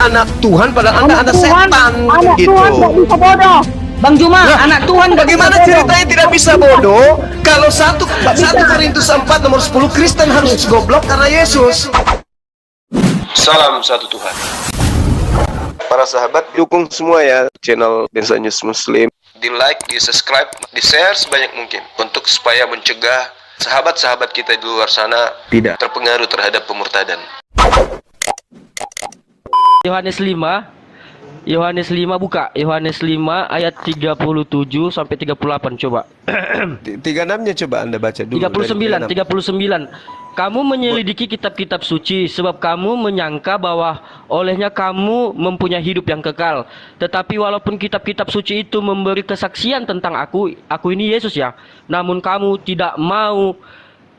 anak Tuhan padahal Anda anak Tuhan, setan anak gitu. Tuhan nggak bisa bodoh. Bang Juma, Lah, anak Tuhan nggak bisa bagaimana bodoh. ceritanya tidak bisa bodoh kalau 1 Korintus 4 nomor 10 Kristen harus goblok karena Yesus. Salam satu Tuhan. Para sahabat, dukung semua ya channel Densa News Muslim. Di like, di subscribe, di share sebanyak mungkin untuk supaya mencegah sahabat-sahabat kita di luar sana tidak terpengaruh terhadap pemurtadan. Yohanes 5 buka Yohanes 5 ayat 37 sampai 38 coba. 36-nya coba Anda baca dulu. 39. Kamu menyelidiki kitab-kitab suci sebab kamu menyangka bahwa olehnya kamu mempunyai hidup yang kekal. Tetapi walaupun kitab-kitab suci itu memberi kesaksian tentang aku ini Yesus ya, namun kamu tidak mau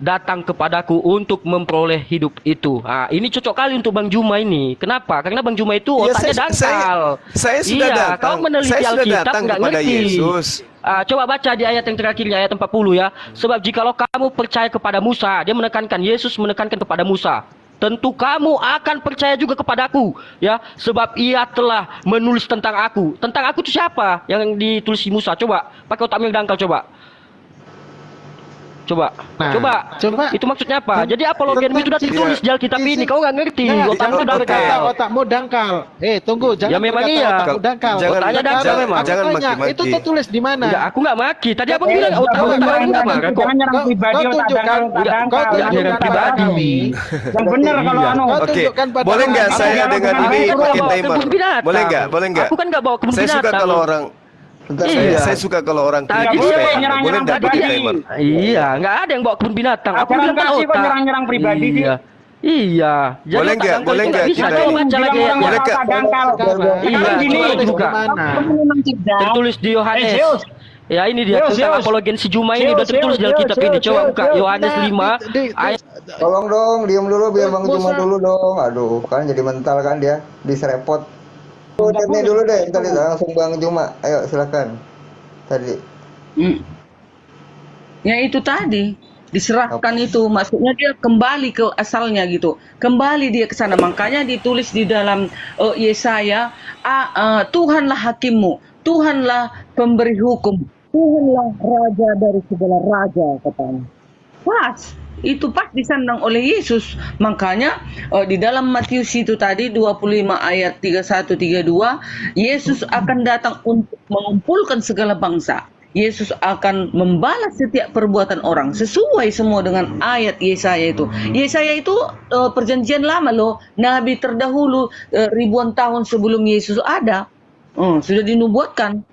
datang kepadaku untuk memperoleh hidup itu. Ini cocok kali untuk Bang Juma ini. Kenapa? Karena Bang Juma itu otaknya dangkal. Saya sudah datang. Kau meneliti Alkitab nggak ngerti. Yesus. Coba baca di ayat yang terakhirnya, ayat 40 ya. Sebab jikalau kamu percaya kepada Musa, dia menekankan, Yesus menekankan kepada Musa, tentu kamu akan percaya juga kepadaku, ya. Sebab ia telah menulis tentang aku. Tentang aku itu siapa yang ditulis Musa? Coba pakai otakmu yang dangkal, coba. Coba. Itu maksudnya apa? Jadi apologiamu itu sudah tertulis di Alkitab ini. Kau nggak ngerti. Otakmu itu dangkal. Otakmu dangkal. Tunggu, jangan. Ya memang iya. Otakmu dangkal. Otaknya dangkal memang. Jangan maki-maki. Itu tertulis di mana? Enggak, aku nggak maki. Tadi abang bilang otak-otak enggak marah kok. Jangan nyerang pribadi, otak dangkal. Kau tunjukkan pribadi. Yang benar kalau anu. Oke, boleh nggak saya dengan ini pakai timer? Boleh nggak? Aku kan nggak bawa kebun binatang. Saya suka kalau orang saya suka kalau orang Tadi kritis dia kayak nyerang-nyerang boleh nggak pakai pribadi. timer? Iya, nggak ada yang bawa kebun binatang. Aku Apaan bilang kan kasih kok otak. nyerang-nyerang pribadi sih? Iya. Jadi Boleh otak nggak? dangkal Boleh itu nggak bisa kita coba ini? baca lagi Bilang ayatnya. orang Mereka- otak dangkal. Iya, Sekarang gini. coba juga. Tertulis di Yohanes. Zeus. Ya ini dia Zeus, tentang Zeus. apologen si Juma ini udah Zeus, tertulis di Zeus, Alkitab Zeus, ini. Coba Zeus, buka Zeus. Yohanes 5 ayat. Tolong dong, diam dulu biar Bang Juma dulu dong. Aduh, kan jadi mental kan dia, diserepot. Nih dulu deh, tadi langsung Bang Juma. Ayo silakan. Tadi. Ya itu tadi diserahkan itu, maksudnya dia kembali ke asalnya gitu, kembali dia ke sana. Makanya ditulis di dalam Yesaya, Tuhanlah hakimmu, Tuhanlah pemberi hukum, Tuhanlah raja dari segala raja, katanya. Pas itu pas disandang oleh Yesus. Makanya di dalam Matius itu tadi 25 ayat 31-32, Yesus akan datang untuk mengumpulkan segala bangsa. Yesus akan membalas setiap perbuatan orang sesuai semua dengan ayat Yesaya itu. Yesaya itu perjanjian lama loh, nabi terdahulu ribuan tahun sebelum Yesus ada. Sudah dinubuatkan.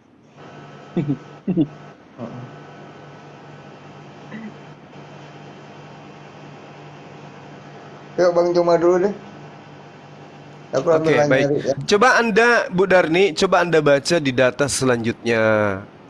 Yuk Bang Juma dulu deh. Aku Oke, baik. ya. Coba Anda, Bu Darni, coba Anda baca di data selanjutnya.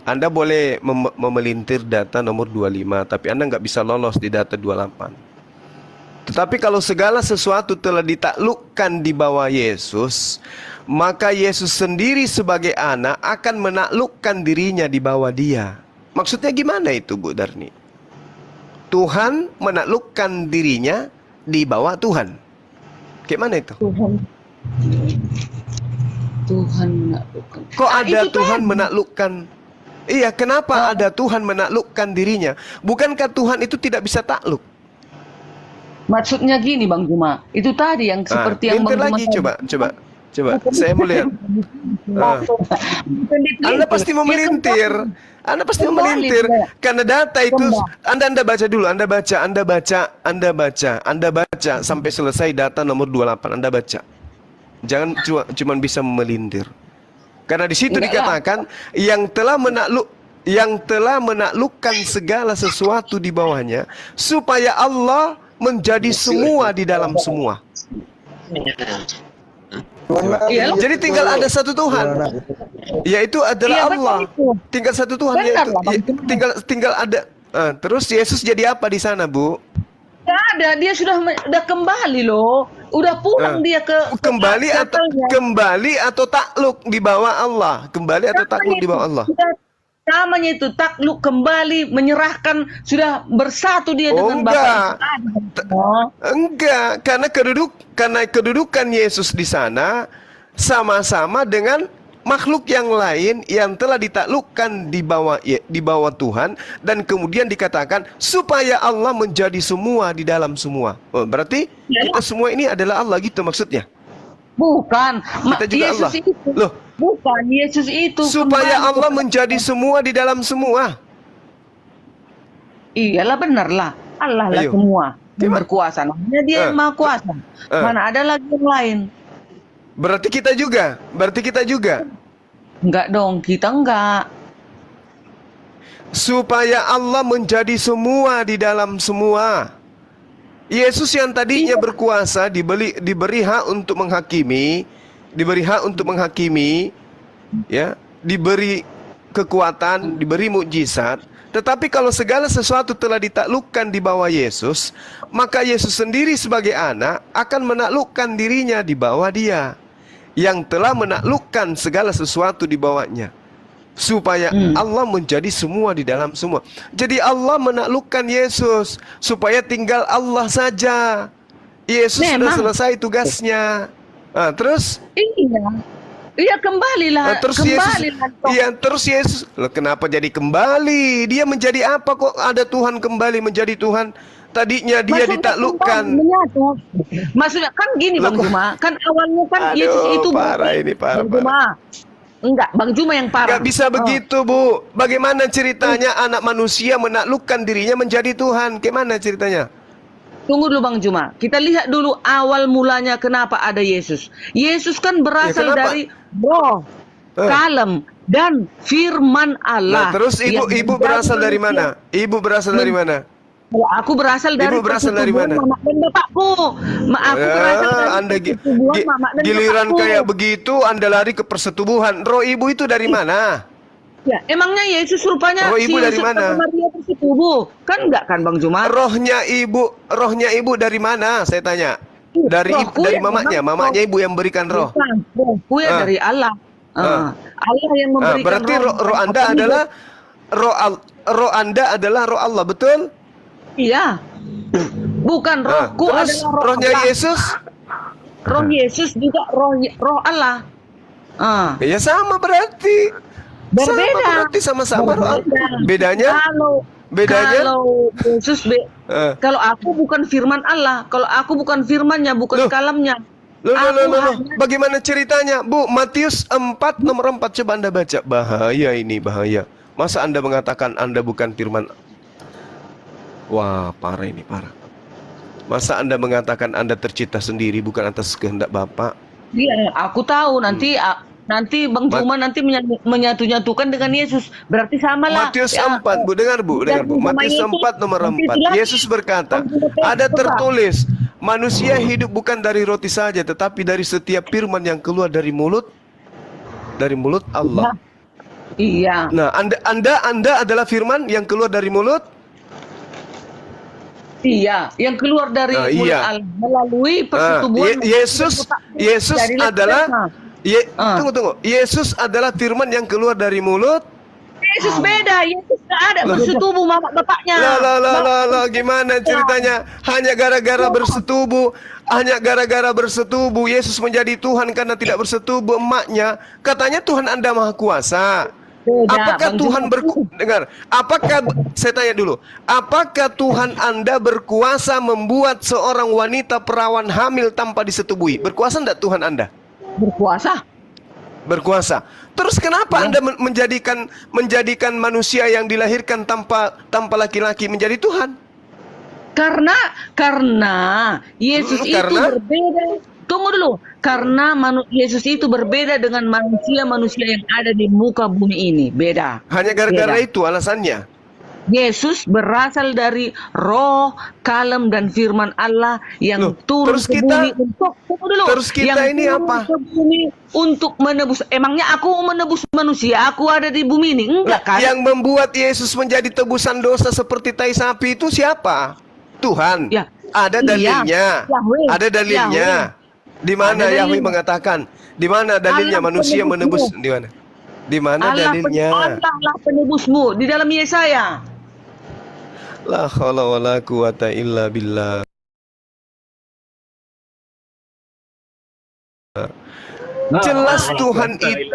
Anda boleh memelintir data nomor 25, tapi Anda nggak bisa lolos di data 28. Tetapi kalau segala sesuatu telah ditaklukkan di bawah Yesus, maka Yesus sendiri sebagai anak akan menaklukkan dirinya di bawah dia. Maksudnya gimana itu, Bu Darni? Tuhan menaklukkan dirinya di bawah Tuhan. Gimana itu? Tuhan menaklukkan. Kok ada itu Tuhan tadi. menaklukkan? Iya, kenapa ada Tuhan menaklukkan dirinya? Bukankah Tuhan itu tidak bisa takluk? Maksudnya gini Bang Juma, itu tadi yang seperti yang Lintir Bang lagi, Juma coba. Saya mau lihat. Anda pasti memelintir. Anda pasti memelintir karena data itu. Anda baca dulu. Anda baca sampai selesai data nomor 28. Anda baca. Jangan cuma bisa memelintir. Karena di situ dikatakan yang telah menaklukkan segala sesuatu di bawahnya supaya Allah menjadi semua di dalam semua. Jadi tinggal ada satu Tuhan, yaitu adalah Allah. Tinggal satu Tuhan, yaitu tinggal ada. Terus Yesus jadi apa di sana, Bu? Nggak ada, dia sudah kembali loh, udah pulang dia ke kembali atau takluk di bawah Allah, kembali atau takluk di bawah Allah. Namanya itu takluk, kembali, menyerahkan, sudah bersatu dia dengan Bapa. Enggak, karena kedudukan Yesus di sana sama-sama dengan makhluk yang lain yang telah ditaklukkan di bawah Tuhan, dan kemudian dikatakan supaya Allah menjadi semua di dalam semua. Oh, berarti kita semua ini adalah Allah gitu maksudnya. Bukan. Kita juga Yesus Allah. itu. Loh, Bukan, Yesus itu supaya kembali Allah kepada- menjadi semua di dalam semua. Iyalah, benar lah. Allah lah Ayo. semua yang Gimana? berkuasa. Namanya dia yang maha kuasa. Mana ada lagi yang lain? Berarti kita juga. Enggak dong, kita enggak. Supaya Allah menjadi semua di dalam semua. Yesus yang tadinya berkuasa diberi hak untuk menghakimi, ya, diberi kekuatan, diberi mukjizat. Tetapi kalau segala sesuatu telah ditaklukkan di bawah Yesus, maka Yesus sendiri sebagai anak akan menaklukkan dirinya di bawah Dia yang telah menaklukkan segala sesuatu di bawahnya, supaya Allah menjadi semua di dalam semua. Jadi Allah menaklukkan Yesus supaya tinggal Allah saja. Yesus sudah Memang. selesai tugasnya. Nah, terus Iya, kembalilah. terus Kembalilah. Terus Yesus, loh, kenapa jadi kembali? Dia menjadi apa kok ada Tuhan kembali menjadi Tuhan? Tadinya dia Maksudnya ditaklukkan. kembali menyatu. Maksudnya kan gini Bang Juma, kan awalnya kan Aduh, Yesus itu parah ini, parah, Bang Juma. Enggak, Bang Juma yang parah. Gak bisa begitu, Bu. Bagaimana ceritanya anak manusia menaklukkan dirinya menjadi Tuhan? Gimana ceritanya? Tunggu dulu Bang Juma. Kita lihat dulu awal mulanya kenapa ada Yesus. Yesus kan berasal kenapa? dari roh, kalem, dan firman Allah. Nah, terus ibu yang berasal menjadi dari mana? Ibu berasal dari mana? Kalau aku berasal dari Ibu berasal dari persetubuhan mana? Mama dan bapakku. Aku berasal dari Anda persetubuhan mama dan giliran bapakku. kayak begitu Anda lari ke persetubuhan. Roh ibu itu dari mana? Ya, emangnya Yesus rupanya Roh ibu dari Yusuf mana? sama Maria bersetubuh? Kan enggak kan Bang Juma? Rohnya ibu dari mana? Saya tanya. Dari Rohku dari yang mamanya, memang mamanya ibu yang berikan roh. Bukan, rohku ya Ah. dari Allah. Allah yang memberikan Berarti roh Anda Aku adalah hidup. roh Anda adalah roh Allah, betul? Iya. Bukan rohku terus adalah roh rohnya Allah. Yesus? Roh Yesus juga roh Allah. Ya sama berarti. Berbeda. Sama berarti sama-sama roh Allah. Bedanya? Bedanya? Kalau Yesus kalau aku bukan firman Allah, kalau aku bukan firmannya, bukan Loh. kalamnya. Loh. hanya- Bagaimana ceritanya, Bu? Matius 4 nomor 4 coba Anda baca. Bahaya ini, bahaya. Masa Anda mengatakan Anda bukan firman? Wah, parah ini, parah. Masa Anda mengatakan Anda tercipta sendiri bukan atas kehendak Bapa? Iya, aku tahu nanti Bang Juma nanti menyatu-nyatukan dengan Yesus. Berarti sama lah. Matius 4, Bu, dengar Bu. Matius 4 nomor 4. Yesus berkata, ada tertulis, manusia hidup bukan dari roti saja, tetapi dari setiap firman yang keluar dari mulut Allah. Iya. Nah, Anda adalah firman yang keluar dari mulut? Iya, yang keluar dari Nah, mulut iya. Allah melalui persetubuhan. Yesus Jadilah adalah sperma. tunggu. Yesus adalah firman yang keluar dari mulut. Yesus beda. Yesus nggak ada bersetubuh mama bapaknya. Lah, gimana ceritanya? Hanya gara-gara bersetubuh, Yesus menjadi Tuhan karena tidak bersetubuh emaknya. Katanya Tuhan Anda Maha Kuasa. Beda, Apakah Bang Tuhan Juma. saya tanya dulu, apakah Tuhan Anda berkuasa membuat seorang wanita perawan hamil tanpa disetubui? Berkuasa enggak Tuhan Anda? Berkuasa? Berkuasa. Terus kenapa Anda menjadikan manusia yang dilahirkan tanpa laki-laki menjadi Tuhan? Karena Yesus itu Karena? berbeda. Tunggu dulu. Karena Yesus itu berbeda dengan manusia-manusia yang ada di muka bumi ini. Beda. Hanya gara-gara Beda. itu alasannya. Yesus berasal dari roh, kalem, dan firman Allah yang Loh, turun terus ke kita- bumi untuk tunggu dulu. terus kita yang ini turun apa? ke bumi untuk menebus. Emangnya aku menebus manusia? Aku ada di bumi ini? Enggak kan? Yang membuat Yesus menjadi tebusan dosa seperti tai sapi itu siapa? Tuhan. Ya. Ada Iya. dalilnya. Yahweh. Ada dalilnya. Di mana Ada Yahweh dalilnya. mengatakan? Di mana dalilnya Allah manusia penebusmu. menebus? Di mana? Di mana dalilnya? Allah lah penebusmu di dalam Yesaya. La haula wala quwata illa billah. Jelas Tuhan itu,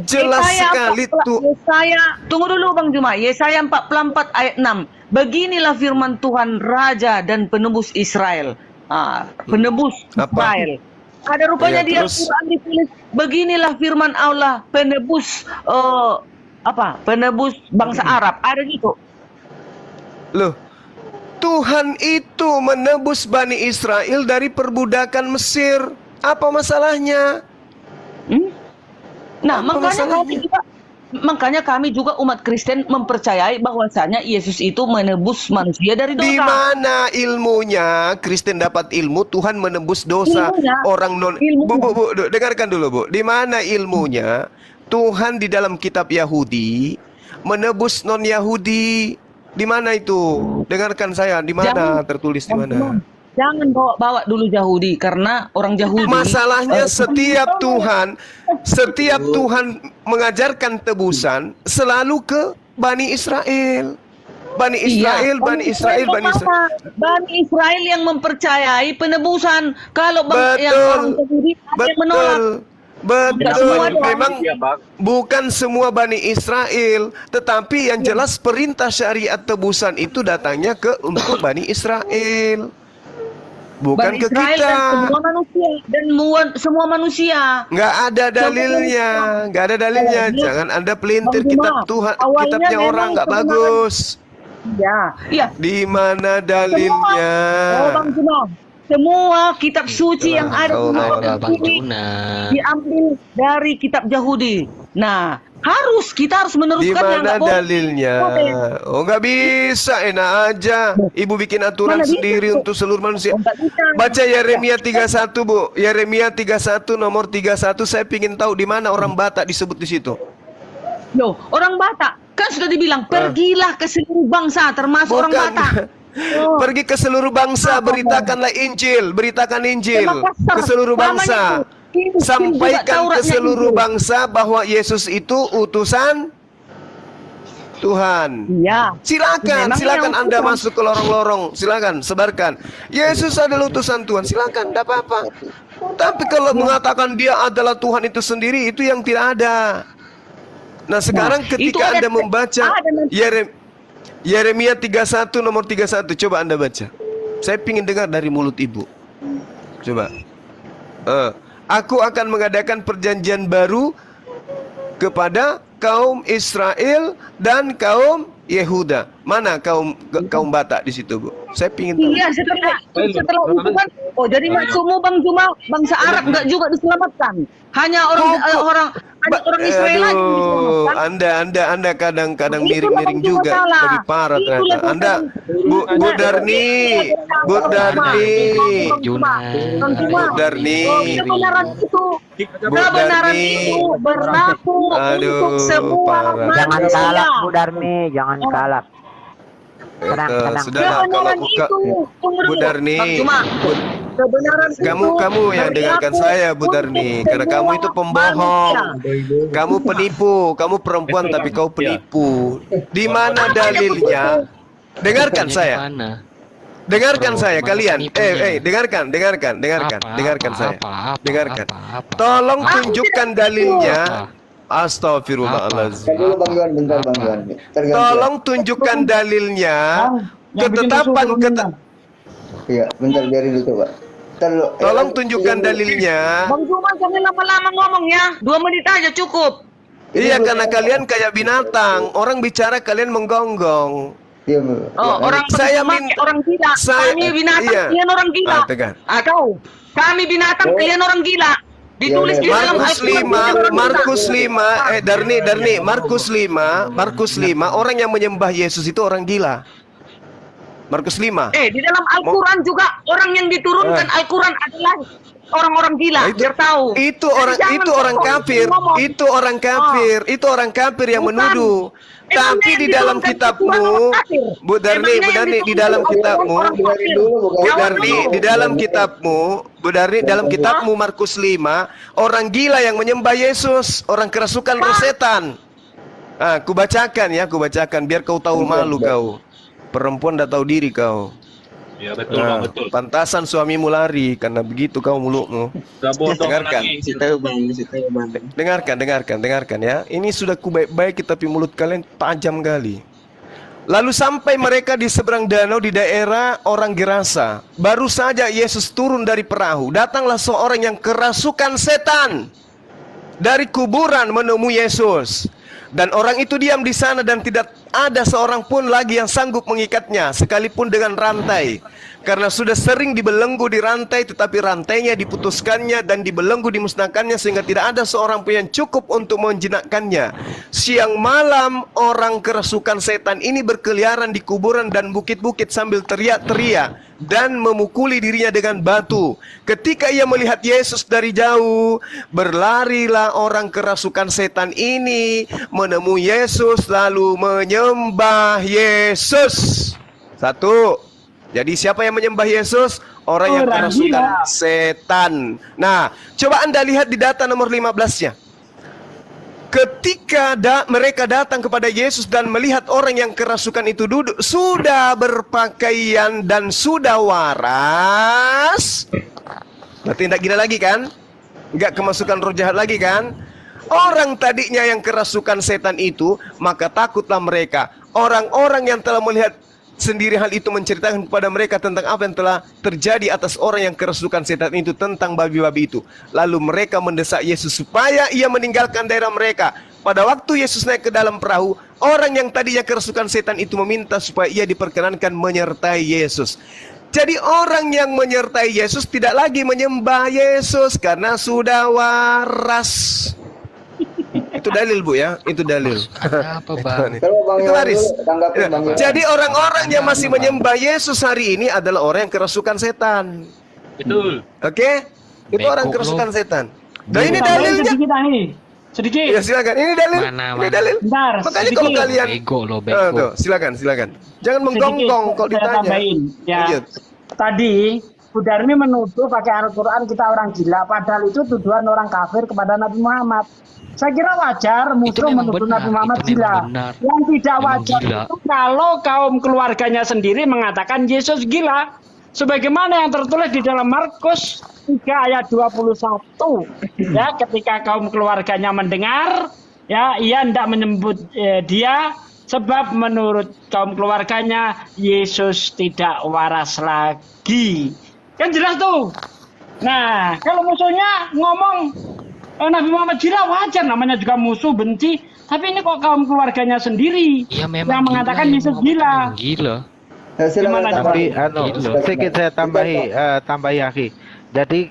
jelas sekali tuh. Yesaya, tunggu dulu Bang Juma. Yesaya 44 ayat 6. Beginilah firman Tuhan Raja dan penebus Israel. Penebus Apa? Israel. Ada rupanya Ya, di terus? Al-Quran ditulis, beginilah firman Allah penebus penebus bangsa Arab. Ada gitu. Loh, Tuhan itu menebus Bani Israel dari perbudakan Mesir. Apa masalahnya? Nah, Apa makanya kami juga umat Kristen mempercayai bahwasanya Yesus itu menebus manusia dari dosa. Di mana ilmunya Kristen dapat ilmu Tuhan menebus dosa Ilmunya. orang non Ilmunya. Bu, dengarkan dulu Bu. Di mana ilmunya Tuhan di dalam kitab Yahudi menebus non Yahudi? Di mana itu? Dengarkan saya, di mana tertulis di mana? Jangan bawa dulu Yahudi karena orang Yahudi. Masalahnya setiap Tuhan mengajarkan tebusan selalu ke Bani Israel. Bani Israel, Bani Israel, Bani Israel. Bani Israel yang mempercayai penebusan. Kalau yang orang Yahudi yang menolak. Betul, memang bukan semua Bani Israel, tetapi yang jelas perintah syariat tebusan itu datangnya untuk Bani Israel. Bukan Bani ke Israel kita. dan semua manusia. Nggak ada dalilnya, nggak ada dalilnya. Jangan Anda pelintir kitab Tuhan, kitabnya orang nggak bagus. Ya. Di mana dalilnya? Bang Juma, semua kitab suci yang ada di muka bumi diambil dari kitab Yahudi. Nah, kita harus Di meneruskannya. mana dalilnya? Oh, nggak bisa, enak aja. Ibu bikin aturan Mana bisa, sendiri Bu? untuk seluruh manusia. Nggak bisa. Baca Yeremia 31, Bu. Yeremia 31 nomor 31. Saya pingin tahu di mana orang Batak disebut di situ. Loh, orang Batak kan sudah dibilang pergilah ke seluruh bangsa termasuk orang Batak. Pergi ke seluruh bangsa, beritakanlah Injil, beritakan Injil ke seluruh bangsa. Sampaikan ke seluruh bangsa bahwa Yesus itu utusan Tuhan. Iya. Silakan Anda masuk ke lorong-lorong, silakan sebarkan. Yesus adalah utusan Tuhan, silakan, tidak apa-apa. Tapi kalau mengatakan dia adalah Tuhan itu sendiri, itu yang tidak ada. Nah, sekarang ketika Anda membaca Yeremia 31 nomor 31, coba Anda baca. Saya ingin dengar dari mulut Ibu. Coba. Aku akan mengadakan perjanjian baru kepada kaum Israel dan kaum Yehuda. Mana kaum Batak di situ, Bu? Saya ingin tahu. Iya, setelah itu kan, jadi maksudmu Bang Juma, bangsa Arab nggak juga diselamatkan. Hanya orang Israel aja yang diselamatkan. Anda kadang-kadang miring-miring juga, lebih parah ternyata. Anda, Bu Darni, Kebenaran itu berlaku untuk semua manusia. Jangan kalap Bu Darmi, jangan kalap. Tenang. Sudahlah, kalau Bu Darni, kamu yang dengarkan saya, Bu Darni, karena kamu itu pembohong, kamu penipu, kamu perempuan tapi kau penipu. Di mana dalilnya? Dengarkan saya. Dengarkan saya kalian. Dengarkan saya. Dengarkan. Tolong tunjukkan dalilnya. Astagfirullahaladzim. Bentar Bang Yuan. Tolong tunjukkan dalilnya. Ketetapan Iya, bentar biarin dulu coba. Tolong tunjukkan dalilnya. Bang Juma jangan lama-lama ngomong ya. 2 menit aja cukup. Iya, karena kalian kayak binatang. Orang bicara kalian menggonggong. Iya, Orang gila. Kami binatang, kalian orang gila. Kami binatang, kalian orang gila. Ditulis di dalam Markus 5, Darni, Markus 5, orang yang menyembah Yesus itu orang gila. Markus 5. Di dalam Al-Quran juga orang yang diturunkan Al-Quran adalah orang-orang gila. Biar tahu. Itu orang kafir yang menuduh. Tapi di dalam kitabmu, Bu Darni, di dalam kitabmu, dalam kitabmu Markus 5, orang gila yang menyembah Yesus, orang kerasukan roh setan. Kubacakan biar kau tahu malu kau. Perempuan dah tahu diri kau. Ya betul bang, Nah, betul. pantasan suamimu lari karena begitu kau mulutmu. Gak bodoh Dengarkan. lagi. Dengarkan ya. Ini sudah ku baik-baik tapi mulut kalian tajam kali. Lalu sampai mereka di seberang danau di daerah orang Gerasa. Baru saja Yesus turun dari perahu. Datanglah seorang yang kerasukan setan dari kuburan menemui Yesus. Dan orang itu diam di sana dan tidak ada seorang pun lagi yang sanggup mengikatnya, sekalipun dengan rantai. Karena sudah sering dibelenggu di rantai, tetapi rantainya diputuskannya dan dibelenggu dimusnahkannya, sehingga tidak ada seorang pun yang cukup untuk menjinakkannya. Siang malam orang kerasukan setan ini berkeliaran di kuburan dan bukit-bukit sambil teriak-teriak dan memukuli dirinya dengan batu. Ketika ia melihat Yesus dari jauh, berlarilah orang kerasukan setan ini menemui Yesus lalu menyembah Yesus. Satu. Jadi siapa yang menyembah Yesus? Orang yang kerasukan setan. Nah, coba Anda lihat di data nomor 15-nya. Ketika mereka datang kepada Yesus dan melihat orang yang kerasukan itu duduk, sudah berpakaian dan sudah waras. Berarti tidak gila lagi kan? Enggak kemasukan roh jahat lagi kan? Orang tadinya yang kerasukan setan itu, maka takutlah mereka. Orang-orang yang telah melihat sendiri hal itu menceritakan kepada mereka tentang apa yang telah terjadi atas orang yang kerasukan setan itu, tentang babi-babi itu. Lalu mereka mendesak Yesus supaya ia meninggalkan daerah mereka. Pada waktu Yesus naik ke dalam perahu, orang yang tadinya kerasukan setan itu meminta supaya ia diperkenankan menyertai Yesus. Jadi orang yang menyertai Yesus tidak lagi menyembah Yesus karena sudah waras. Itu dalil Bu ya, itu dalil. Apa bang? Kalau Bang Itu Iwan Haris. dulu, tanggapin Ya, Bang Iwan. jadi orang-orang yang masih menyembah Yesus hari ini adalah orang yang kerasukan setan. Betul. Oke? Itu Bego orang lo. kerasukan setan. Dan ini Tambahin dalilnya. sedikit nih. Sedikit. Ya silakan. Ini dalil. Mana, Ini mana. dalil. Bentar, Makanya sedikit. kalau kalian Bego lo, Tuh, bego. silakan. Jangan Sedikit menggonggong kalau saya ditanya. tambahin. Ya. Lanjut. Tadi Bu Darmi menuduh pakai Al-Quran kita orang gila, padahal itu tuduhan orang kafir kepada Nabi Muhammad. Saya kira wajar musuh memang menuduh benar, Nabi Muhammad itu memang gila. benar. Yang tidak Memang wajar gila. itu kalau kaum keluarganya sendiri mengatakan Yesus gila. Sebagaimana yang tertulis di dalam Markus 3 ayat 21. Ya, ketika kaum keluarganya mendengar, ya, ia hendak menyebut dia, sebab menurut kaum keluarganya Yesus tidak waras lagi. Kan jelas tuh. Nah, kalau musuhnya ngomong Nabi Muhammad gila, wajar, namanya juga musuh, benci. Tapi ini kok kaum keluarganya sendiri Iya memang yang mengatakan gila, Yesus Muhammad gila. memang gila. Silakan Gimana, tambahin. Tapi sedikit saya tambahi akhi. Jadi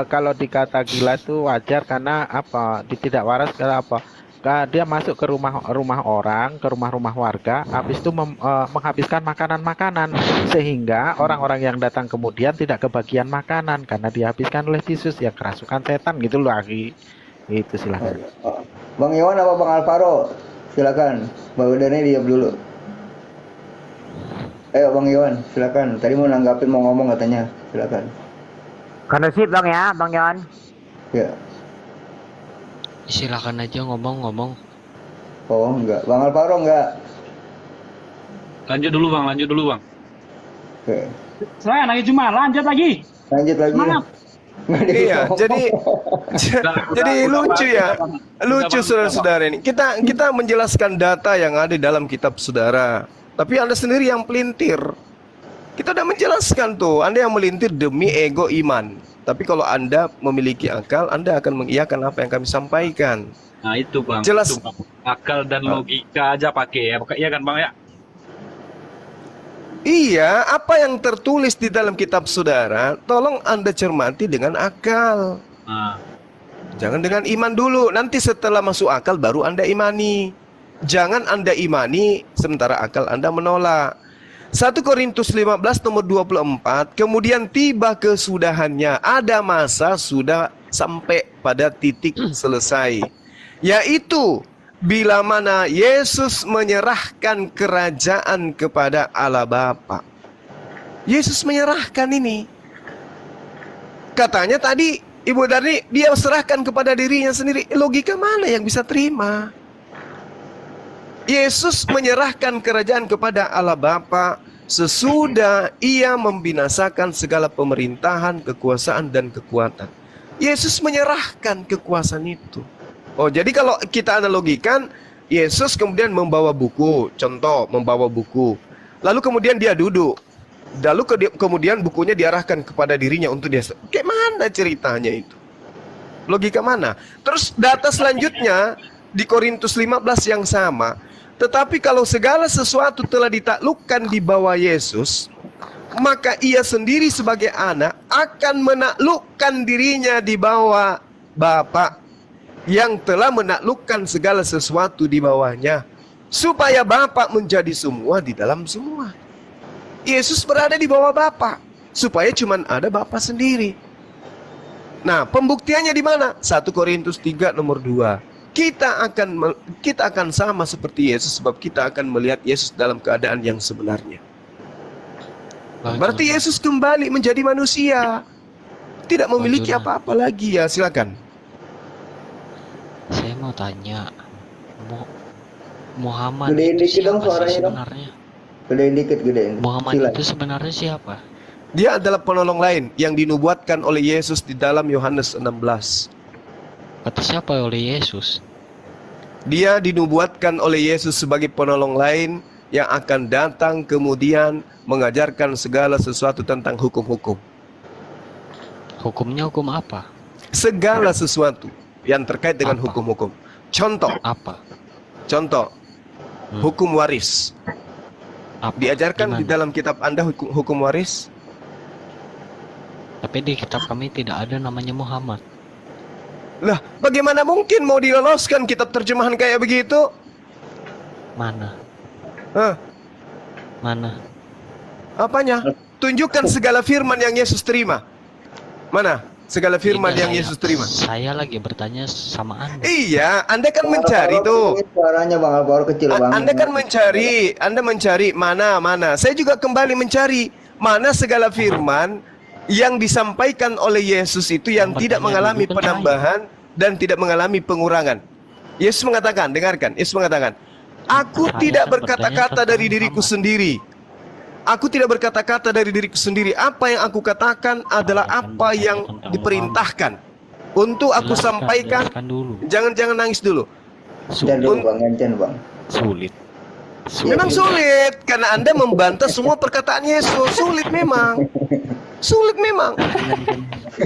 kalau dikata gila itu wajar karena apa? Tidak waras karena apa? Dia masuk ke rumah orang, ke rumah warga, habis itu menghabiskan makanan-makanan, sehingga orang-orang yang datang kemudian tidak kebagian makanan karena dihabiskan oleh Yesus yang kerasukan setan gitu loh akhi. Itu silakan. Bang Iwan apa Bang Alvaro? Silakan. Bang Udani diam dulu. Ayo Bang Iwan, silakan. Tadi mau nanggapin, mau ngomong katanya. Silakan. Kondusif bang ya, Bang Yon. Ya. Silakan aja ngomong-ngomong. Oh enggak. Bang Alvaro enggak. Lanjut dulu bang. Oke. Saya lagi cuma lanjut lagi. Lanjut lagi. Semangat. Iya, jadi lucu ya. Lucu saudara-saudara ini. Kita menjelaskan data yang ada di dalam kitab saudara. Tapi Anda sendiri yang pelintir. Kita udah menjelaskan tuh, Anda yang melintir demi ego iman. Tapi kalau Anda memiliki akal, Anda akan mengiyakan apa yang kami sampaikan. Nah itu bang. Jelas. Itu, bang. Akal dan logika aja pakai ya. Iya kan bang ya? Iya, apa yang tertulis di dalam kitab saudara, tolong Anda cermati dengan akal. Nah. Jangan dengan iman dulu. Nanti setelah masuk akal baru Anda imani. Jangan Anda imani sementara akal Anda menolak. 1 Korintus 15 nomor 24. Kemudian tiba kesudahannya. Ada masa sudah sampai pada titik selesai. Yaitu bila mana Yesus menyerahkan kerajaan kepada Allah Bapa. Yesus menyerahkan ini. Katanya tadi Ibu Darni dia serahkan kepada dirinya sendiri. Logika mana yang bisa terima? Yesus menyerahkan kerajaan kepada Allah Bapa sesudah ia membinasakan segala pemerintahan, kekuasaan, dan kekuatan. Yesus menyerahkan kekuasaan itu. Oh, jadi kalau kita analogikan, Yesus kemudian membawa buku, contoh membawa buku. Lalu kemudian dia duduk. Lalu kemudian bukunya diarahkan kepada dirinya untuk dia. Kayak mana ceritanya itu? Logika mana? Terus data selanjutnya di Korintus 15 yang sama. Tetapi kalau segala sesuatu telah ditaklukkan di bawah Yesus, maka ia sendiri sebagai anak akan menaklukkan dirinya di bawah Bapa yang telah menaklukkan segala sesuatu di bawahnya, supaya Bapa menjadi semua di dalam semua. Yesus berada di bawah Bapa, supaya cuman ada Bapa sendiri. Nah, pembuktiannya di mana? 1 Korintus 3 nomor 2. Kita akan sama seperti Yesus, sebab kita akan melihat Yesus dalam keadaan yang sebenarnya. Berarti Yesus kembali menjadi manusia, tidak memiliki apa-apa lagi. Ya, silakan. Saya mau tanya, Muhammad Gedein itu dikit dong siapa sih suaranya dong. sebenarnya? Gedein dikit, gedein. Muhammad Silakan. itu sebenarnya siapa? Dia adalah penolong lain yang dinubuatkan oleh Yesus di dalam Yohanes 16. Kata siapa oleh Yesus? Dia dinubuatkan oleh Yesus sebagai penolong lain yang akan datang kemudian mengajarkan segala sesuatu tentang hukum-hukum. Hukumnya hukum apa? Segala sesuatu yang terkait dengan Apa? hukum-hukum. Contoh, Apa? hukum waris. Apa? Diajarkan di Gimana? dalam kitab Anda hukum waris? Tapi di kitab kami tidak ada namanya Muhammad. Lah, bagaimana mungkin mau diloloskan kitab terjemahan kayak begitu? Mana? Hah? Mana? Apanya? Tunjukkan segala firman yang Yesus terima. Mana? Segala firman Tidak, yang Yesus terima. Saya lagi bertanya sama Anda. Iya, Anda kan mencari tuh. Suaranya Bang Alvaro kecil banget. Anda kan mencari mana. Saya juga kembali mencari mana segala firman yang disampaikan oleh Yesus itu yang tidak mengalami penambahan dan tidak mengalami pengurangan. Yesus mengatakan, dengarkan, Yesus mengatakan, aku tidak berkata-kata dari diriku sendiri. Aku tidak berkata-kata dari diriku sendiri. Apa yang aku katakan adalah apa yang diperintahkan untuk aku sampaikan. Jangan nangis dulu. Encen dulu Bang, encen Bang. Sulit. Memang sulit karena Anda membantah semua perkataan Yesus. Sulit memang.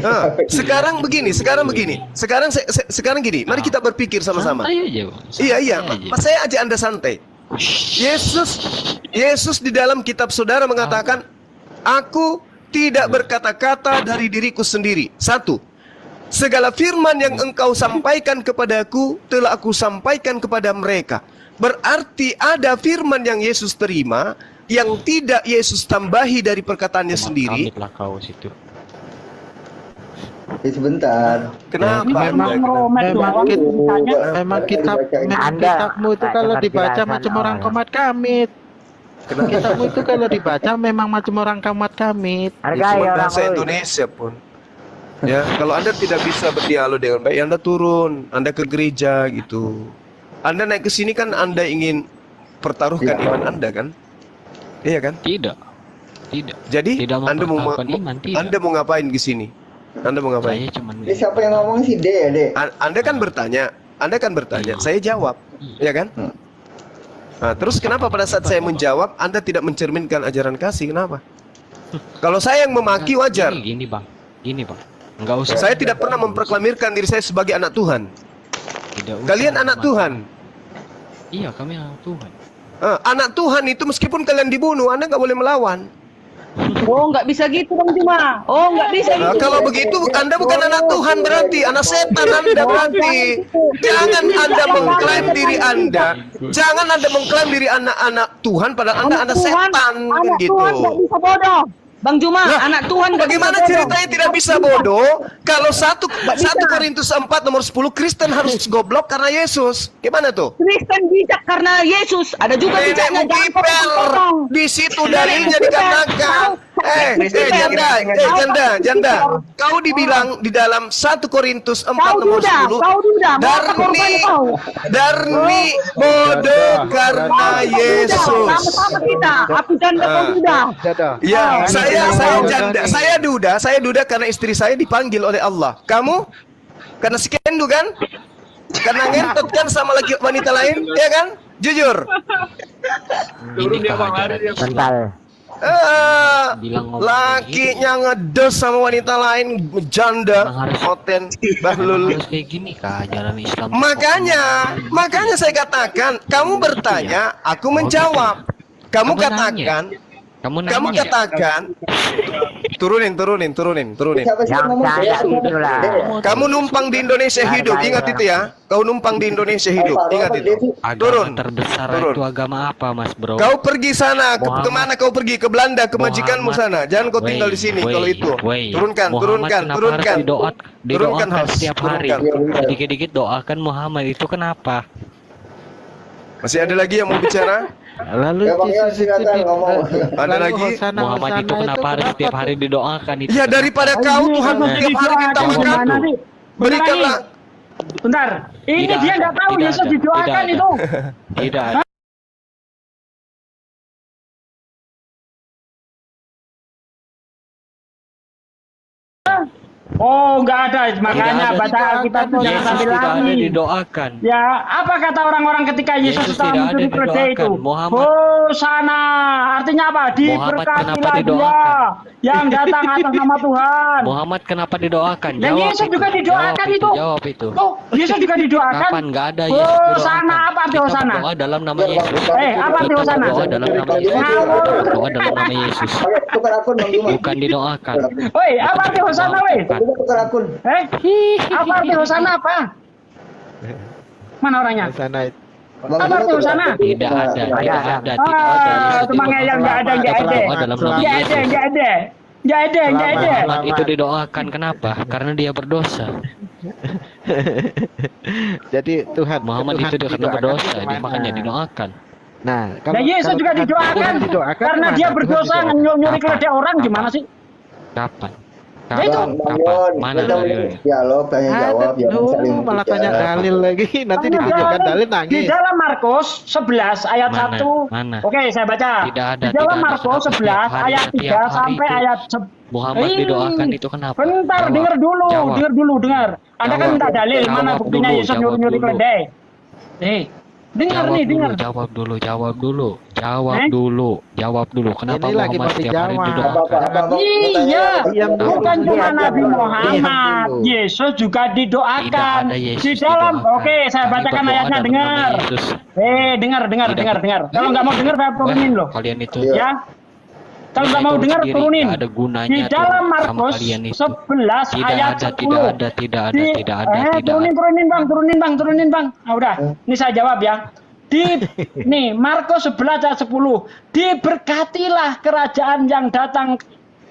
Nah, sekarang begini. Sekarang gini. Mari kita berpikir sama-sama. Iya. Saya ajak Anda santai. Yesus di dalam kitab saudara mengatakan, aku tidak berkata-kata dari diriku sendiri. 1. Segala firman yang engkau sampaikan kepadaku telah aku sampaikan kepada mereka. Berarti ada firman yang Yesus terima yang tidak Yesus tambahi dari perkataannya sendiri. Sebentar. Kenapa? Memang kitabmu itu kalau dibaca macam orang komat kamit. Kitabmu itu kalau dibaca memang macam orang komat kamit. Cuma bahasa Indonesia pun. Ya, kalau Anda tidak bisa berdialog dengan baik, Anda turun, Anda ke gereja gitu. Anda naik ke sini kan Anda ingin pertaruhkan iman Anda kan? Iya kan? Tidak. Jadi Tidak Anda mau mempertaruhkan iman, tidak. Anda mau ngapain ke sini? Anda mau ngapain? Ini siapa yang ngomong sih, De? Anda kan bertanya, saya jawab, ya kan? Nah, terus kenapa pada saat saya menjawab Anda tidak mencerminkan ajaran kasih? Kenapa? Kalau saya yang memaki wajar. Gini bang. Enggak usah. Saya tidak pernah memproklamirkan diri saya sebagai anak Tuhan. Tidak usah. Kalian anak Tuhan. Iya, kami anak Tuhan. Anak Tuhan itu meskipun kalian dibunuh, Anda nggak boleh melawan. Oh, nggak bisa gitu Bang Juma. Oh, nggak bisa Nah, gitu. kalau begitu Anda bukan anak Tuhan berarti, anak setan Anda berarti. Jangan Anda mengklaim diri Anda. Jangan Anda mengklaim diri anak-anak Tuhan padahal Anda anak setan kan gitu. Tuhan nggak bisa bodoh. Bang Juma, anak Tuhan nggak Bagaimana bisa bodoh. ceritanya tidak bisa bodoh? Kalau 1 Korintus 4 nomor 10 Kristen harus goblok karena Yesus. Gimana tuh? Kristen bijak karena Yesus. Ada juga Nenek bijaknya. Mukipel. Di situ dalilnya dikatakan Janda. Kau dibilang di dalam 1 Korintus 4 nomor 10. Darni bodoh karena Yesus. Sama-sama kita. Aku janda, kau duda. Ya, saya janda. Saya duda karena istri saya dipanggil oleh Allah. Kamu? Karena skendo kan? Karena ngentot kan sama lagi wanita lain, ya kan? Jujur. Ini keajaran Bentar. Lakinya ngedos sama wanita lain, janda, hoten, bahlul. harus kayak gini keajaran Islam. Makanya saya katakan, kamu bertanya, aku menjawab. Kamu katakan, kamu katakan, turunin. Yang canda gitu lah. Kamu numpang di Indonesia hidup, ingat itu ya. Kau numpang di Indonesia hidup, ingat itu. Agama terbesar itu agama apa, Mas Bro? Kau pergi sana, kemana kau pergi? Ke Belanda, ke majikanmu sana. Jangan kau tinggal di sini kalau itu. Turunkan. Didoakan host. setiap hari. Dikit-dikit doakan Muhammad, itu kenapa? Masih ada lagi yang mau bicara? Lalu Ada lagi? Muhammad itu kenapa harus setiap hari didoakan itu? Ya daripada kau Tuhan setiap hari minta makan. Berikanlah. Bentar, ini dia nggak tahu Yesus didoakan itu. Tidak ada. Oh, nggak ada, makanya Tidak ada. baca Alkitab itu jangan Yesus sambil tidak ada lagi. didoakan. Ya, apa kata orang-orang ketika Yesus Yesus telah tidak mencuri ada keledai itu? didoakan. Muhammad- Hosana, artinya apa? Diberkatilah kenapa dia didoakan? yang datang atas nama Tuhan. Muhammad kenapa didoakan? Dan Yesus juga didoakan itu. Jawab itu. Oh, Yesus juga didoakan. Kapan? Nggak ada Yesus didoakan. Hosana, apa arti Kita Hosana? berdoa dalam nama Yesus. Apa arti Kita Hosana? berdoa dalam nama Yesus. Ngawur. Berdoa dalam nama Yesus. Tukar akun Bang Juma. Bukan didoakan. Woi, apa arti Hosana, woi? Tukar akun. Apa arti Hosana apa? Mana orangnya? sana itu. Apa arti Hosana? Tidak ada. Tidak ada. Tidak ada. Ah, Yesus temannya yang nggak ada, nggak Kita ada. berdoa dalam nama Nggak ada, Yesus. nggak ada. Nggak ada, nggak ada. Muhammad itu didoakan kenapa? Karena dia berdosa. Jadi Tuhan Muhammad itu dia karena berdosa, dia makanya didoakan. Nah, Dan Yesus juga didoakan karena dia berdosa nyuri keledai orang, gimana sih? Kapan? Ya itu. Kapan? Mana dalilnya? Dialog, tanya jawab, ya saling malah tanya berbicara. dalil lagi. Nanti ditunjukkan dalil Di nangis. dalam Markus 11 ayat Mana? 1. Mana? Oke, saya baca. Tidak ada, Di dalam tidak ada. Markus Setiap 11 hari, ayat setiap 3 hari sampai itu. ayat Muhammad didoakan itu kenapa? Bentar, Jawab. dengar dulu, Jawab. dengar. Anda kan Jawab. minta dalil, mana Jawab buktinya dulu, Yesus jawab nyuri dulu. keledai? Dengar nih, dengar. Jawab dulu. Kenapa Ini lagi Muhammad mau setiap hari dijawab. didoakan? Iya, Diam dulu. bukan cuma Nabi Diam Muhammad, dulu. Yesus juga Tidak didoakan. ada Yesus Di dalam, didoakan. oke, saya Kami bacakan berdoa ayatnya, dalam dengar. nama Yesus. Dengar. Kalau nggak mau dengar, saya turunin loh. Kalian itu. Ya, kalau nggak mau Turun dengar, sendiri, turunin. nggak ada gunanya Di tuh dalam sama Markus kalian itu. 11 Tidak ayat ada, 10. tidak ada. Turunin bang. Ah, udah, ini saya jawab ya. Nih, Markus 11 ayat 10. Diberkatilah kerajaan yang datang,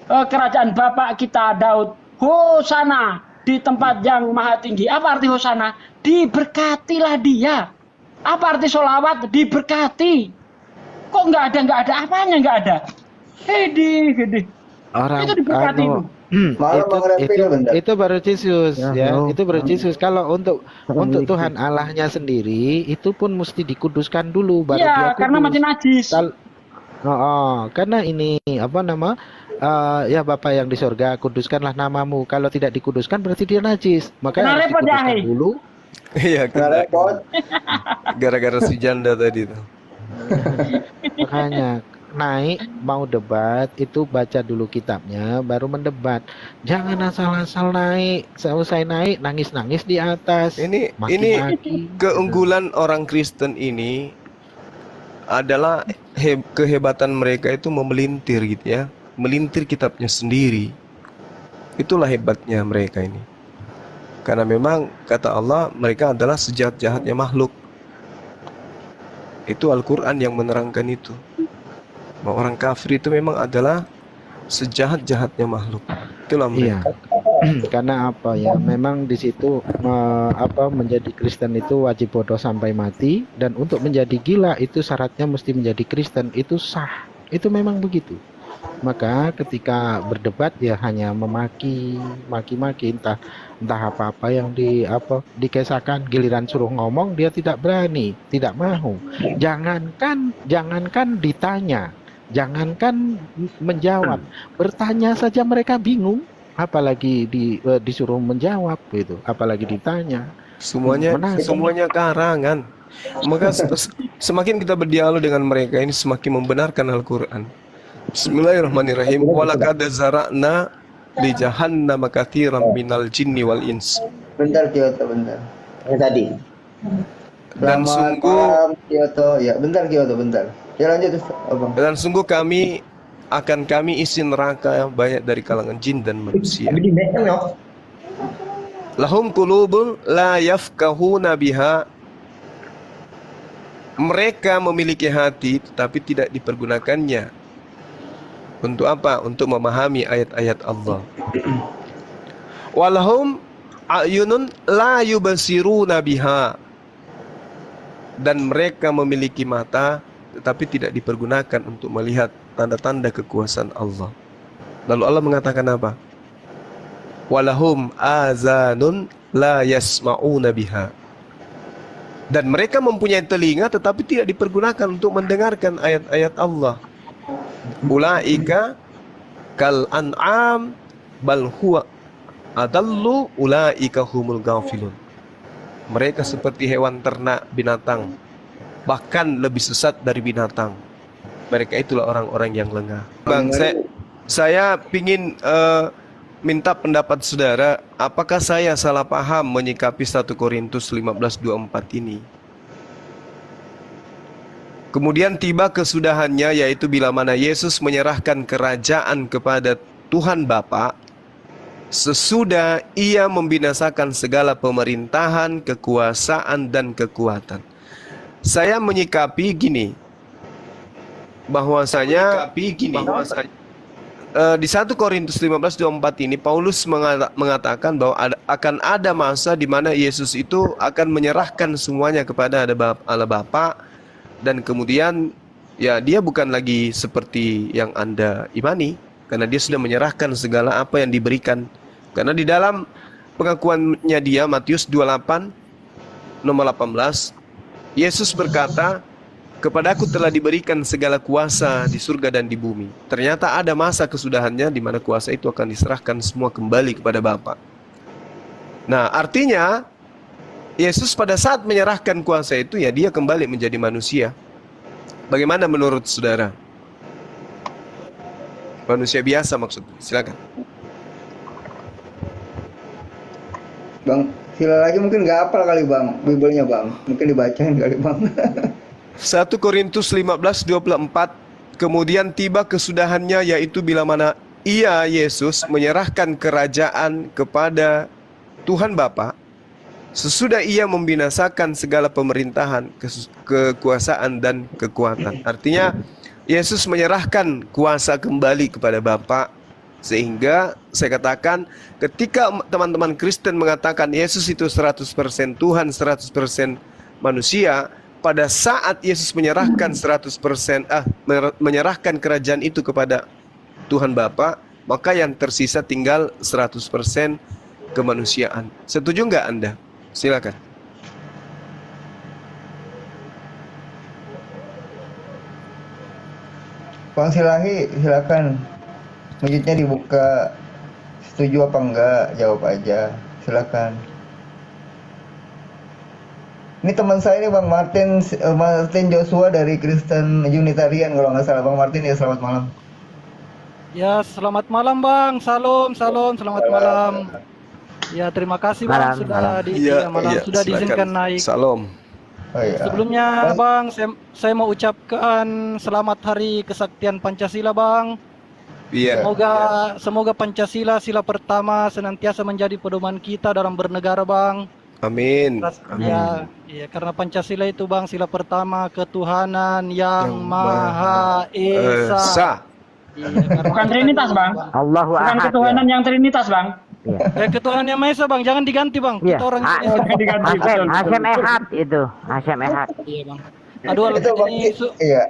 kerajaan Bapak kita Daud. Hosana di tempat yang maha tinggi. Apa arti Hosana? Diberkatilah dia. Apa arti sholawat? Diberkati. Kok nggak ada apanya, nggak ada. Hedi. Orang Itu diberkati itu. Malah Bang Refil bentar. itu baru Yesus ya, no. itu baru Yesus. Kalau untuk Tuhan Allahnya sendiri itu pun mesti dikuduskan dulu baru dia Iya, karena kudus. masih najis. Karena ini apa nama ya Bapa yang di sorga, kuduskanlah namamu. Kalau tidak dikuduskan berarti dia najis. Kena Makanya harus repot, dikuduskan Jahe. dulu. Iya, Nggak repot. gara-gara si janda tadi tuh. Makanya naik mau debat itu baca dulu kitabnya baru mendebat. Jangan asal-asal naik. Selesai naik nangis-nangis di atas. Ini Maki-maki. keunggulan orang Kristen ini adalah kehebatan mereka itu memelintir gitu ya, melintir kitabnya sendiri. Itulah hebatnya mereka ini. Karena memang kata Allah mereka adalah sejahat-jahatnya makhluk. Itu Al-Quran yang menerangkan itu. Bahwa orang kafir itu memang adalah sejahat-jahatnya makhluk. Itulah Iya. mereka. Karena apa ya? Memang di situ menjadi Kristen itu wajib bodoh sampai mati, dan untuk menjadi gila itu syaratnya mesti menjadi Kristen, itu sah. Itu memang begitu. Maka ketika berdebat dia hanya maki-maki entah apa-apa yang dikesahkan, giliran suruh ngomong dia tidak berani, tidak mau. Jangankan ditanya, jangankan menjawab, bertanya saja mereka bingung, apalagi disuruh menjawab gitu, apalagi ditanya. Semuanya karangan. Maka semakin kita berdialog dengan mereka ini semakin membenarkan Al-Qur'an. Bismillahirrahmanirrahim. Walaqad zara'na li jahannama katsiran minal jinni wal ins. Bentar Kyoto, bentar. Tadi. Dan Selamat sungguh malam Kyoto. Ya, bentar Kyoto, bentar. Ya lanjut Abang. dan sungguh kami isi neraka yang banyak dari kalangan jin dan manusia. Lahum qulubun la yafqahuna biha. Mereka memiliki hati tetapi tidak dipergunakannya. Untuk apa? Untuk memahami ayat-ayat Allah. Walahum a'yunun la yubsiruna biha. Dan mereka memiliki mata tetapi tidak dipergunakan untuk melihat tanda-tanda kekuasaan Allah. Lalu Allah mengatakan apa? Walahum azanun la yasma'una biha. Dan mereka mempunyai telinga tetapi tidak dipergunakan untuk mendengarkan ayat-ayat Allah. Ulaika kal an'am bal huwa adallu ulaika humul ghafilun. Mereka seperti hewan ternak binatang, bahkan lebih sesat dari binatang. Mereka itulah orang-orang yang lengah. Bang, saya pingin minta pendapat saudara, apakah saya salah paham menyikapi 1 Korintus 15:24 ini? Kemudian tiba kesudahannya, yaitu bila mana Yesus menyerahkan kerajaan kepada Tuhan Bapa, sesudah ia membinasakan segala pemerintahan, kekuasaan, dan kekuatan. Saya menyikapi gini, bahwasanya di 1 Korintus 15:24 ini Paulus mengatakan bahwa akan ada masa di mana Yesus itu akan menyerahkan semuanya kepada Allah Bapa. Dan kemudian ya dia bukan lagi seperti yang Anda imani, karena dia sudah menyerahkan segala apa yang diberikan. Karena di dalam pengakuannya dia, Matius 28 nomor 18, Yesus berkata, "Kepadaku telah diberikan segala kuasa di surga dan di bumi." Ternyata ada masa kesudahannya di mana kuasa itu akan diserahkan semua kembali kepada Bapa. Nah, artinya Yesus pada saat menyerahkan kuasa itu, ya dia kembali menjadi manusia. Bagaimana menurut saudara? Manusia biasa maksudnya. Silakan. Bang, sila lagi mungkin nggak hafal kali Bang, Bible-nya Bang. Mungkin dibacain kali Bang. 1 Korintus 15:24, kemudian tiba kesudahannya, yaitu bila mana ia, Yesus, menyerahkan kerajaan kepada Tuhan Bapa, sesudah ia membinasakan segala pemerintahan, kekuasaan, dan kekuatan. Artinya Yesus menyerahkan kuasa kembali kepada Bapa. Sehingga saya katakan, ketika teman-teman Kristen mengatakan Yesus itu 100% Tuhan, 100% manusia, pada saat Yesus menyerahkan 100%, menyerahkan kerajaan itu kepada Tuhan Bapa, maka yang tersisa tinggal 100% kemanusiaan. Setuju nggak Anda? Silakan. Bang Silahi, silakan. Selanjutnya dibuka. Setuju apa enggak? Jawab aja. Silakan. Ini teman saya nih Bang Martin Joshua dari Kristen Unitarian kalau nggak salah. Bang Martin ya, selamat malam. Ya, selamat malam Bang. Selamat malam. Ya, terima kasih Bang sudah sudah diizinkan naik. Salam. Oh, iya. Sebelumnya Bang, saya mau ucapkan selamat Hari Kesaktian Pancasila Bang. Iya. Semoga Pancasila sila pertama senantiasa menjadi pedoman kita dalam bernegara Bang. Amin. Ya, karena Pancasila itu Bang sila pertama ketuhanan yang Maha Esa. Iya, Bukan Trinitas Bang. Allahu Bukan Ahad. ketuhanan yang Trinitas Bang. Ketuhanan yang Maha Esa Bang, jangan diganti Bang. Iya. Kita orang Hasem Ehad itu. Hasem Ehad. Iya Bang. Aduh, Itu Bang, iya.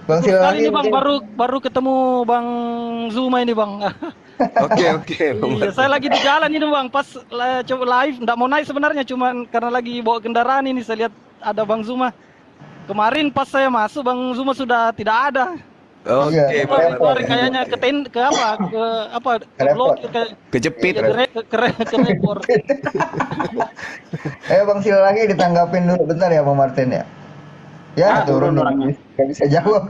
Bang Betul sekali Silwangi nih bang, mungkin baru ketemu Bang Zuma ini bang. Oke. Iya, saya lagi di jalan ini bang, pas coba live, nggak mau naik sebenarnya, cuman karena lagi bawa kendaraan ini saya lihat ada Bang Zuma. Kemarin pas saya masuk Bang Zuma sudah tidak ada. Oke, Iya, Bang. Kemarin kayaknya ke apa, ke blokir, Kejepit. ke report. Ayo Bang Silwangi ditanggapin dulu bentar ya Bang Martin ya. Ya turun orangnya. Gak bisa jawab.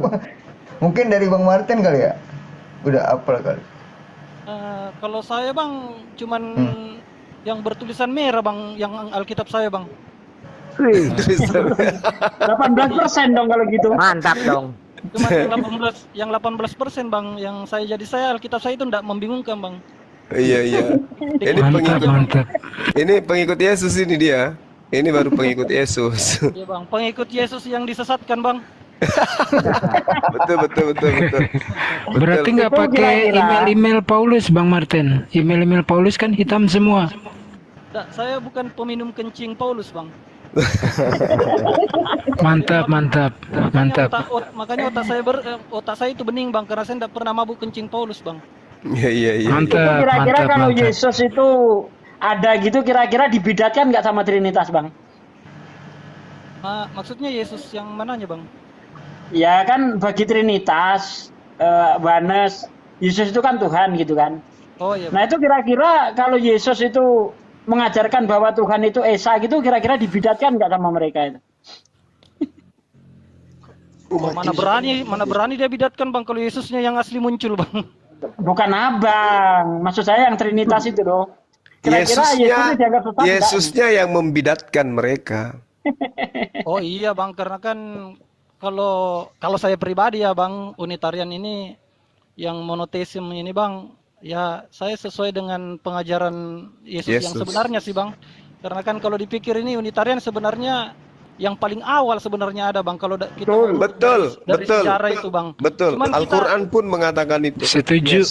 Mungkin dari Bang Martin kali ya. Udah apal kali. Kalau saya bang, cuman yang bertulisan merah bang, yang Alkitab saya bang. 18% dong kalau gitu. Mantap dong. Cuma yang 18% bang, yang saya Alkitab saya itu tidak membingungkan bang. Iya. Ini pengikut Yesus ini dia. Ini baru pengikut Yesus. Iya bang, pengikut Yesus yang disesatkan bang. Betul. Berarti nggak pakai email Paulus, Bang Martin. Email Paulus kan hitam semua. Nggak, saya bukan peminum kencing Paulus bang. Mantap. Makanya otak saya itu bening bang, karena saya tidak pernah mabuk kencing Paulus bang. Iya. Mantap. Kira-kira kalau Yesus itu ada gitu, kira-kira dibidatkan nggak sama Trinitas bang? Maksudnya Yesus yang mananya bang? Ya kan bagi Trinitas, Yohanes, Yesus itu kan Tuhan gitu kan. Oh iya. Nah itu kira-kira kalau Yesus itu mengajarkan bahwa Tuhan itu Esa gitu, kira-kira dibidatkan nggak sama mereka itu? Mana berani dia bidatkan bang, kalau Yesusnya yang asli muncul bang. Bukan abang, maksud saya yang Trinitas itu dong. Kira-kira Yesusnya yang membidatkan mereka. Oh iya bang, karena kan kalau saya pribadi ya bang, Unitarian ini yang monoteisme ini bang, ya saya sesuai dengan pengajaran Yesus yang sebenarnya sih bang. Karena kan kalau dipikir ini Unitarian sebenarnya yang paling awal sebenarnya ada bang, kalau kita betul sejarah itu bang. Betul. Al-Quran pun mengatakan itu. Setuju.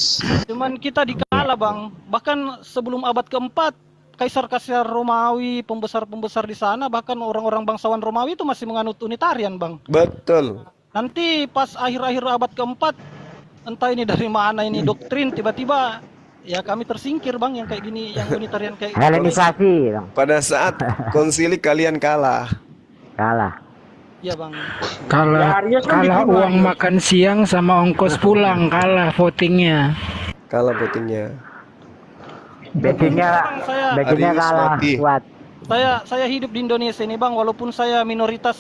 Cuman kita dikala bang, bahkan sebelum abad keempat, kaisar-kaisar Romawi, pembesar-pembesar di sana, bahkan orang-orang bangsawan Romawi itu masih menganut Unitarian bang. Betul. Nanti pas akhir-akhir abad keempat, entah ini dari mana ini doktrin, tiba-tiba ya kami tersingkir bang, yang kayak gini, yang Unitarian kayak gini. Helenisasi dong. Pada saat konsili kalian kalah. Iya bang. Kalah uang makan siang sama ongkos pulang, kalah votingnya. Backingnya kalah kuat. Saya hidup di Indonesia ini bang, walaupun saya minoritas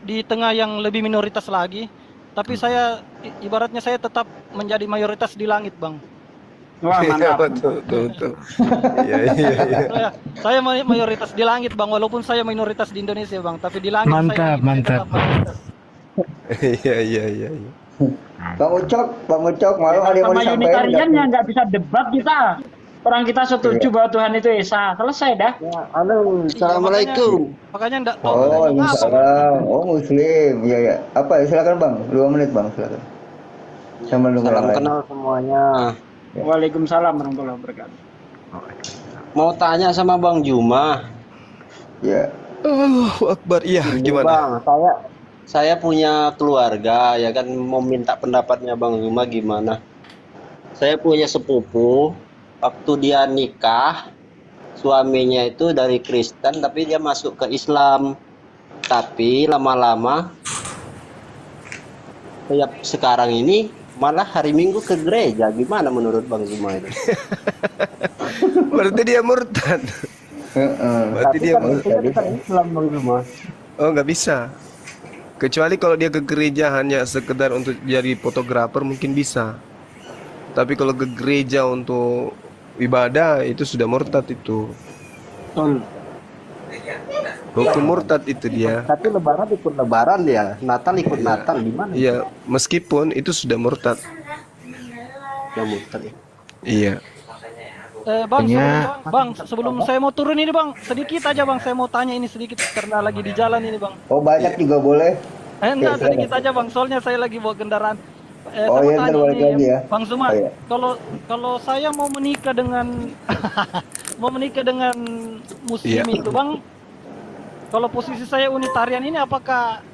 di tengah yang lebih minoritas lagi, tapi saya ibaratnya saya tetap menjadi mayoritas di langit bang. Wah mantap. Betul. Iya. Saya mayoritas di langit bang, walaupun saya minoritas di Indonesia bang, tapi di langit mantap. Iya. Bang Ucok, malu ada yang mau disampaikan. Unitarian yang nggak bisa debat kita. Orang kita setuju bahwa Tuhan itu Esa, selesai dah. Halo, assalamualaikum. Makanya enggak tahu. Waalaikumsalam. Oh Muslim, iya. Apa? Silakan bang, 2 menit bang, silakan. Salam kenal semuanya. Waalaikumsalam warahmatullahi wabarakatuh. Mau tanya sama Bang Juma. Ya. Allahu Akbar. Iya, gimana? Bang, saya punya keluarga ya kan, mau minta pendapatnya Bang Juma gimana. Saya punya sepupu, waktu dia nikah, suaminya itu dari Kristen tapi dia masuk ke Islam. Tapi lama-lama kayak sekarang ini malah hari Minggu ke gereja. Gimana menurut Bang Juma itu? Berarti dia murtad. Berarti dia murtad. Islam Bang Juma. Oh, nggak bisa. Kecuali kalau dia ke gereja hanya sekedar untuk jadi fotografer mungkin bisa. Tapi kalau ke gereja untuk ibadah itu sudah murtad itu. Hukum murtad itu dia. Tapi lebaran ikut lebaran dia, Natal ikut Natal, gimana? Iya, meskipun itu sudah murtad. Sudah murtad ya. Iya. Bang, sebelum saya mau turun ini bang, sedikit aja bang, saya mau tanya ini sedikit karena lagi di jalan ini bang. Oh banyak juga boleh. Enggak, sedikit aja bang, soalnya saya lagi bawa kendaraan. Oh iya, ntar balik lagi ya. Bang Zuma, kalau saya mau menikah dengan muslim itu bang, kalau posisi saya Unitarian ini apakah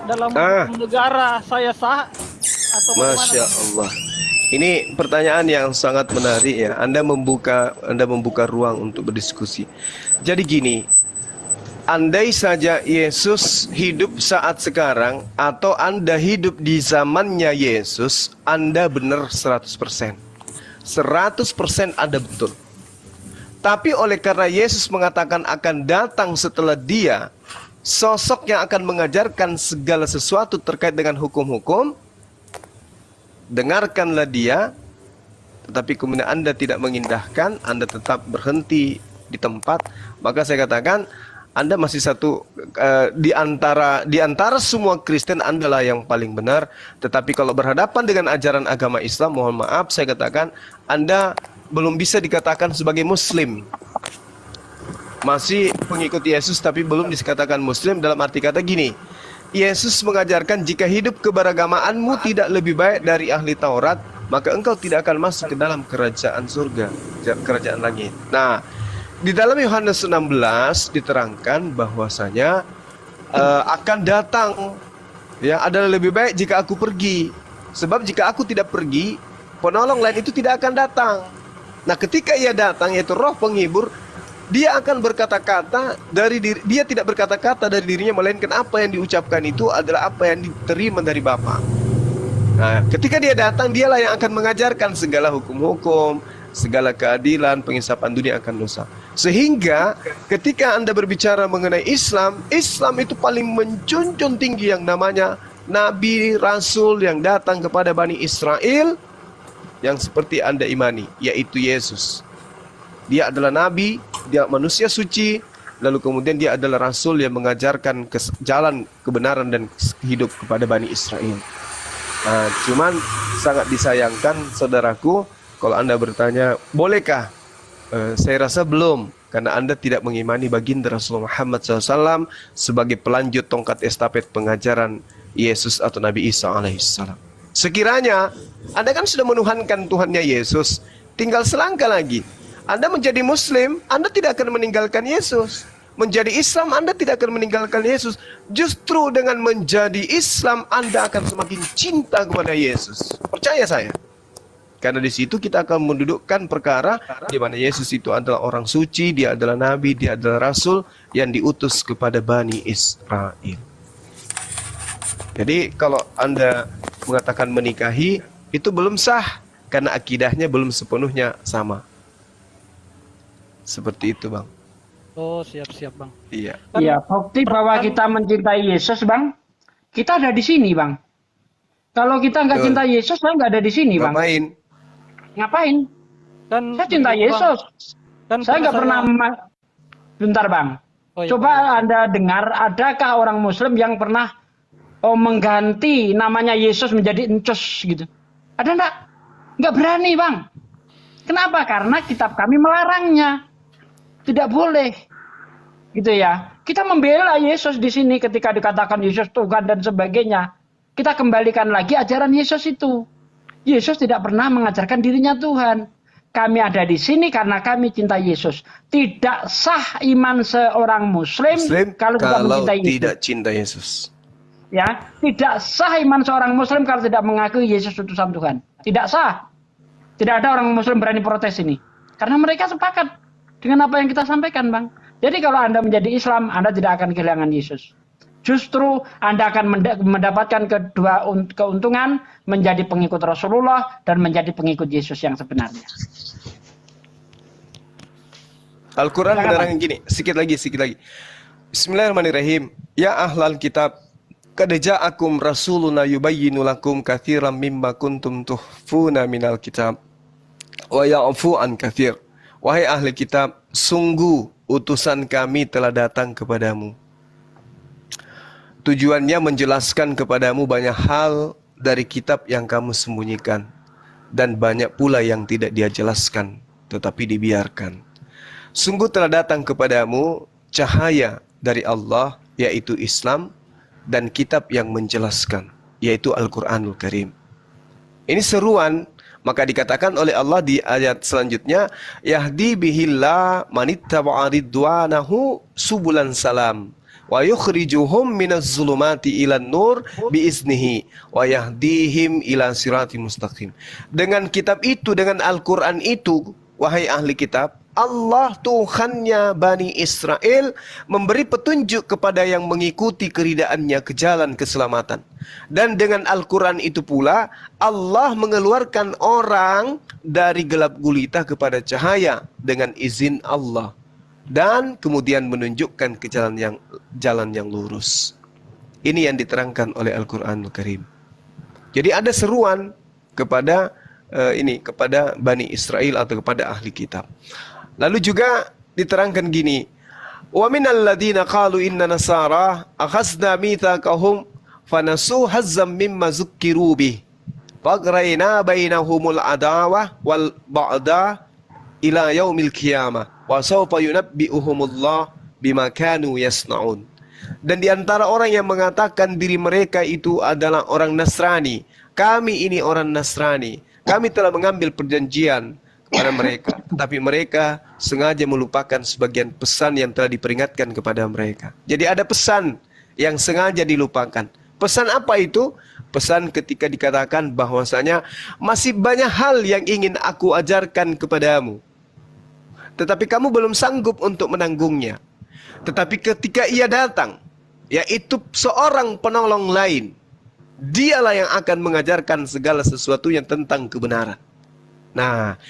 dalam negara saya sah Masya Allah. Ini pertanyaan yang sangat menarik ya. Anda membuka ruang untuk berdiskusi. Jadi gini, andai saja Yesus hidup saat sekarang atau Anda hidup di zamannya Yesus, Anda benar 100%. 100% Anda betul. Tapi oleh karena Yesus mengatakan akan datang setelah dia, sosok yang akan mengajarkan segala sesuatu terkait dengan hukum-hukum, dengarkanlah dia. Tetapi kemudian Anda tidak mengindahkan, Anda tetap berhenti di tempat, maka saya katakan Anda masih satu di antara semua Kristen, Anda lah yang paling benar. Tetapi kalau berhadapan dengan ajaran agama Islam, mohon maaf saya katakan Anda belum bisa dikatakan sebagai Muslim. Masih pengikut Yesus tapi belum dikatakan Muslim, dalam arti kata gini, Yesus mengajarkan jika hidup keberagamaanmu tidak lebih baik dari ahli Taurat, maka engkau tidak akan masuk ke dalam kerajaan surga, kerajaan langit. Nah, di dalam Yohanes 16 diterangkan bahwasanya akan datang, ya, adalah lebih baik jika aku pergi. Sebab jika aku tidak pergi, penolong lain itu tidak akan datang. Nah, ketika ia datang, yaitu Roh Penghibur, dia akan berkata-kata dari diri, dia tidak berkata-kata dari dirinya, melainkan apa yang diucapkan itu adalah apa yang diterima dari Bapa. Nah, ketika dia datang, dialah yang akan mengajarkan segala hukum-hukum, segala keadilan, pengisapan dunia akan dosa. Sehingga ketika Anda berbicara mengenai Islam, Islam itu paling menjunjung tinggi yang namanya Nabi, Rasul yang datang kepada Bani Israel, yang seperti Anda imani, yaitu Yesus. Dia adalah Nabi, dia manusia suci, lalu kemudian dia adalah Rasul yang mengajarkan jalan kebenaran dan hidup kepada Bani Israel. Nah, cuman sangat disayangkan saudaraku, kalau Anda bertanya, bolehkah? Saya rasa belum, karena Anda tidak mengimani baginda Rasulullah Muhammad SAW sebagai pelanjut tongkat estafet pengajaran Yesus atau Nabi Isa alaihissalam. Sekiranya Anda kan sudah menuhankan Tuhannya Yesus, tinggal selangkah lagi Anda menjadi Muslim, Anda tidak akan meninggalkan Yesus. Menjadi Islam, Anda tidak akan meninggalkan Yesus. Justru dengan menjadi Islam, Anda akan semakin cinta kepada Yesus. Percaya saya. Karena di situ kita akan mendudukkan perkara di mana Yesus itu adalah orang suci, dia adalah Nabi, dia adalah Rasul yang diutus kepada Bani Israel. Jadi kalau Anda mengatakan menikahi, itu belum sah karena akidahnya belum sepenuhnya sama. Seperti itu, Bang. Oh, siap-siap, Bang. Iya. Iya, bukti bahwa kita mencintai Yesus, Bang. Kita ada di sini, Bang. Kalau kita nggak cinta Yesus, saya nggak ada di sini, Bang. Ngapain? Kan saya cinta Yesus. Saya nggak pernah. Bentar, Bang. Oh, iya, Coba Anda dengar, adakah orang Muslim yang pernah mengganti namanya Yesus menjadi Encus gitu? Ada enggak? Nggak berani, Bang. Kenapa? Karena kitab kami melarangnya. Tidak boleh. Gitu ya. Kita membela Yesus di sini ketika dikatakan Yesus Tuhan dan sebagainya. Kita kembalikan lagi ajaran Yesus itu. Yesus tidak pernah mengajarkan dirinya Tuhan. Kami ada di sini karena kami cinta Yesus. Tidak sah iman seorang Muslim kalau tidak cinta Yesus. Ya, tidak sah iman seorang Muslim kalau tidak mengakui Yesus utusan Tuhan. Tidak sah. Tidak ada orang Muslim berani protes ini. Karena mereka sepakat dengan apa yang kita sampaikan, Bang. Jadi kalau Anda menjadi Islam, Anda tidak akan kehilangan Yesus. Justru Anda akan mendapatkan kedua keuntungan, menjadi pengikut Rasulullah dan menjadi pengikut Yesus yang sebenarnya. Al-Quran menerangkan gini, sedikit lagi. Bismillahirrahmanirrahim. Ya ahlal kitab, qad ja'akum rasuluna yubayyinu lakum katsiran mimma kuntum tuhfuna minal kitab wa ya'fu an katsir. Wahai ahli kitab, sungguh utusan kami telah datang kepadamu. Tujuannya menjelaskan kepadamu banyak hal dari kitab yang kamu sembunyikan, dan banyak pula yang tidak dia jelaskan, tetapi dibiarkan. Sungguh telah datang kepadamu cahaya dari Allah, yaitu Islam, dan kitab yang menjelaskan, yaitu Al-Quranul Karim. Ini seruan, maka dikatakan oleh Allah di ayat selanjutnya, Yahdi bihillah manittaba'a ridwanahu subulan salam wa yukhrijuhum minaz zulumati ilan nur biiznihi wa yahdihim ila siratim mustaqim. Dengan kitab itu, dengan Al-Qur'an itu, wahai ahli kitab, Allah Tuhannya Bani Israel memberi petunjuk kepada yang mengikuti keridhaannya ke jalan keselamatan. Dan dengan Al-Quran itu pula Allah mengeluarkan orang dari gelap gulita kepada cahaya dengan izin Allah. Dan kemudian menunjukkan ke jalan yang lurus. Ini yang diterangkan oleh Al-Quranul Karim. Jadi ada seruan kepada kepada Bani Israel atau kepada ahli kitab. Lalu juga diterangkan gini, wa minal ladzina qalu inna nasara akhadna mitsaqahum fanasu hazzam mimma zukkiru bih faqrayna bainahumul adawah wal ba'da ila yaumil qiyamah wa sawfa yunabbi'uhumullah bima kanu yasnaun. Dan di antara orang yang mengatakan diri mereka itu adalah orang Nasrani, kami ini orang Nasrani, kami telah mengambil perjanjian kepada mereka, tetapi mereka sengaja melupakan sebagian pesan yang telah diperingatkan kepada mereka. Jadi ada pesan yang sengaja dilupakan. Pesan apa itu? Pesan ketika dikatakan bahwasanya masih banyak hal yang ingin aku ajarkan kepadamu, tetapi kamu belum sanggup untuk menanggungnya. Tetapi ketika ia datang, yaitu seorang penolong lain, dialah yang akan mengajarkan segala sesuatu yang tentang kebenaran. Nah,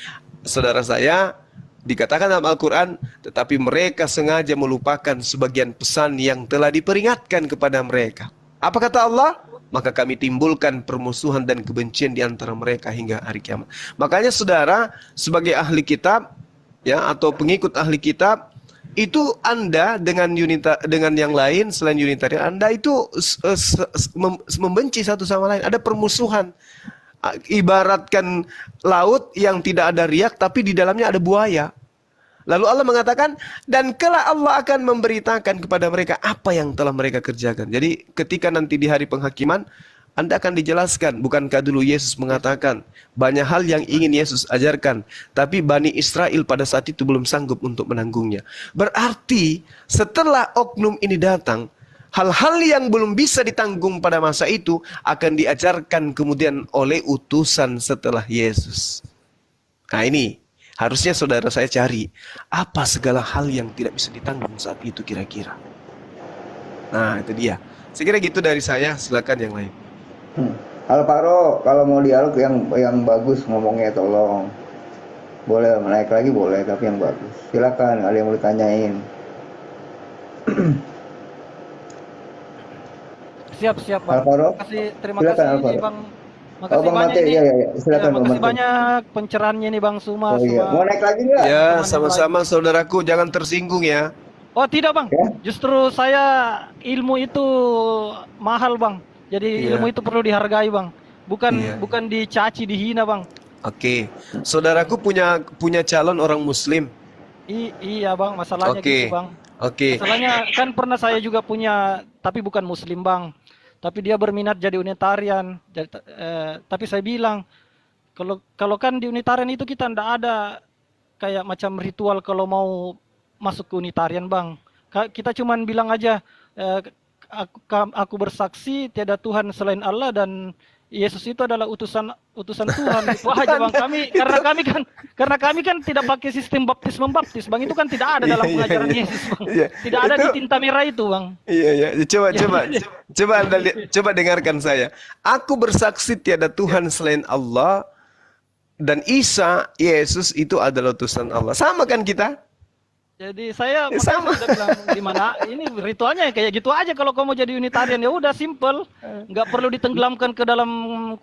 saudara saya, dikatakan dalam Al-Quran, tetapi mereka sengaja melupakan sebagian pesan yang telah diperingatkan kepada mereka. Apa kata Allah? Maka kami timbulkan permusuhan dan kebencian di antara mereka hingga hari kiamat. Makanya saudara, sebagai ahli kitab, ya, atau pengikut ahli kitab, itu Anda dengan yang lain selain Unitarian, Anda itu membenci satu sama lain. Ada permusuhan. Ibaratkan laut yang tidak ada riak tapi di dalamnya ada buaya. Lalu Allah mengatakan, dan kelak Allah akan memberitakan kepada mereka apa yang telah mereka kerjakan. Jadi ketika nanti di hari penghakiman, Anda akan dijelaskan. Bukankah dulu Yesus mengatakan banyak hal yang ingin Yesus ajarkan, tapi Bani Israel pada saat itu belum sanggup untuk menanggungnya. Berarti setelah oknum ini datang, hal-hal yang belum bisa ditanggung pada masa itu akan diajarkan kemudian oleh utusan setelah Yesus. Nah ini, harusnya saudara saya cari, apa segala hal yang tidak bisa ditanggung saat itu kira-kira. Nah itu dia. Saya kira gitu dari saya, silakan yang lain. Halo Pak Ro, kalau mau dialog yang bagus ngomongnya tolong. Boleh naik lagi boleh, tapi yang bagus. Silakan, ada yang mau ditanyain. Siap Bang. Terima kasih nih, Bang. Makasih Bang banyak Mate, nih. ya. Silakan Bang Makasih Mate. banyak pencerahannya nih Bang Suma. Oh iya, mau naik lagi nggak? Ya, sama-sama saudaraku, jangan tersinggung ya. Oh tidak Bang, justru saya ilmu itu mahal Bang. Jadi ilmu itu perlu dihargai Bang. Bukan dicaci, dihina Bang. Oke, saudaraku punya calon orang Muslim. Iya Bang, masalahnya gitu Bang. Oke. Masalahnya kan pernah saya juga punya, tapi bukan Muslim Bang. Tapi dia berminat jadi Unitarian. Tapi saya bilang, kalau kan di Unitarian itu kita ndak ada kayak macam ritual kalau mau masuk ke Unitarian Bang. Kita cuman bilang aja, aku bersaksi tiada Tuhan selain Allah dan Yesus itu adalah utusan Tuhan. Itu aja Bang. Karena kami kan tidak pakai sistem baptis Bang. Itu kan tidak ada dalam pengajaran Yesus Bang. Tidak ada di tinta merah itu Bang. Iya. Coba Anda coba dengarkan saya. Aku bersaksi tiada Tuhan selain Allah dan Yesus itu adalah utusan Allah. Sama kan kita? Jadi saya sudah bilang di mana ini ritualnya kayak gitu aja. Kalau kamu jadi Unitarian ya udah simple, nggak perlu ditenggelamkan ke dalam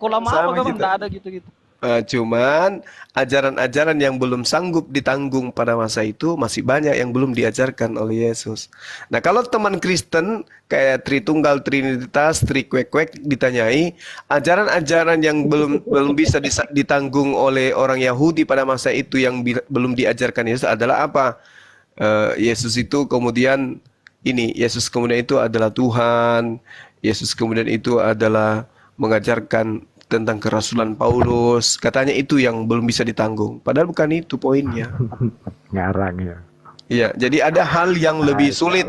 kolam apa Bang, nggak ada gitu-gitu. Cuman ajaran-ajaran yang belum sanggup ditanggung pada masa itu masih banyak yang belum diajarkan oleh Yesus. Nah kalau teman Kristen kayak Tritunggal, Trinitas, Trikwek-kwek ditanyai ajaran-ajaran yang belum bisa ditanggung oleh orang Yahudi pada masa itu yang belum diajarkan Yesus adalah apa? Yesus itu kemudian Yesus kemudian itu adalah Tuhan. Yesus kemudian itu adalah mengajarkan tentang kerasulan Paulus. Katanya itu yang belum bisa ditanggung. Padahal bukan itu poinnya. Ngarang ya. Iya, jadi ada hal yang lebih sulit.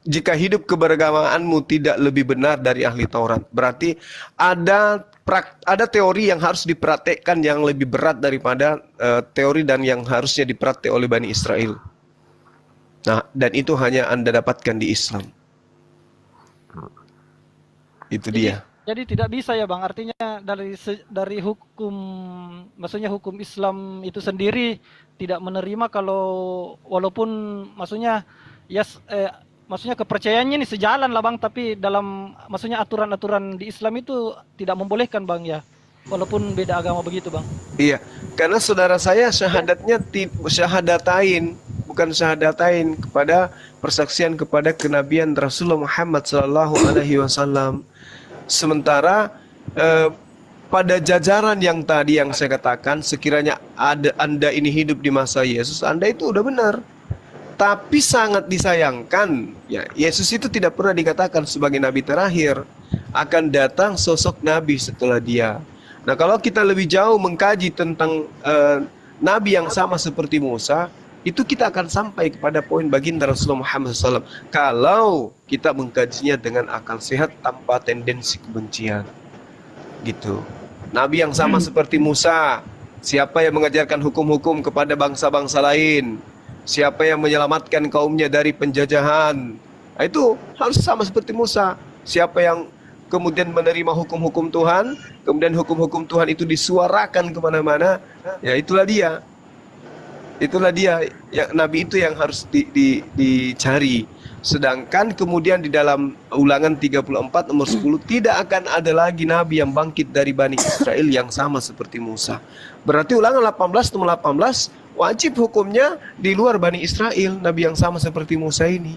jika hidup keberagamaanmu tidak lebih benar dari ahli Taurat, berarti ada teori yang harus dipraktekkan yang lebih berat daripada teori dan yang harusnya dipraktek oleh Bani Israel. Nah, dan itu hanya Anda dapatkan di Islam. Itu dia. Jadi tidak bisa ya Bang, artinya dari hukum, maksudnya hukum Islam itu sendiri tidak menerima kalau walaupun maksudnya ya maksudnya kepercayaannya ini sejalan lah Bang, tapi dalam maksudnya aturan-aturan di Islam itu tidak membolehkan Bang ya, walaupun beda agama begitu Bang. Iya, karena saudara saya syahadatnya syahadatain, bukan syahadatain kepada persaksian kepada kenabian Rasulullah Muhammad SAW. Sementara pada jajaran yang tadi yang saya katakan, sekiranya Anda ini hidup di masa Yesus, Anda itu udah benar. Tapi sangat disayangkan, ya, Yesus itu tidak pernah dikatakan sebagai nabi terakhir. Akan datang sosok nabi setelah dia. Nah, kalau kita lebih jauh mengkaji tentang nabi yang sama seperti Musa, itu kita akan sampai kepada poin baginda Rasulullah Muhammad SAW. Kalau kita mengkajinya dengan akal sehat tanpa tendensi kebencian, gitu. Nabi yang sama seperti Musa, siapa yang mengajarkan hukum-hukum kepada bangsa-bangsa lain? Siapa yang menyelamatkan kaumnya dari penjajahan? Nah, itu harus sama seperti Musa. Siapa yang kemudian menerima hukum-hukum Tuhan, kemudian hukum-hukum Tuhan itu disuarakan kemana-mana, ya itulah dia. Itulah dia, ya, Nabi itu yang harus dicari. Sedangkan kemudian di dalam Ulangan 34 nomor 10, tidak akan ada lagi Nabi yang bangkit dari Bani Israel yang sama seperti Musa. Berarti Ulangan 18 nomor 18, wajib hukumnya di luar Bani Israel, Nabi yang sama seperti Musa ini.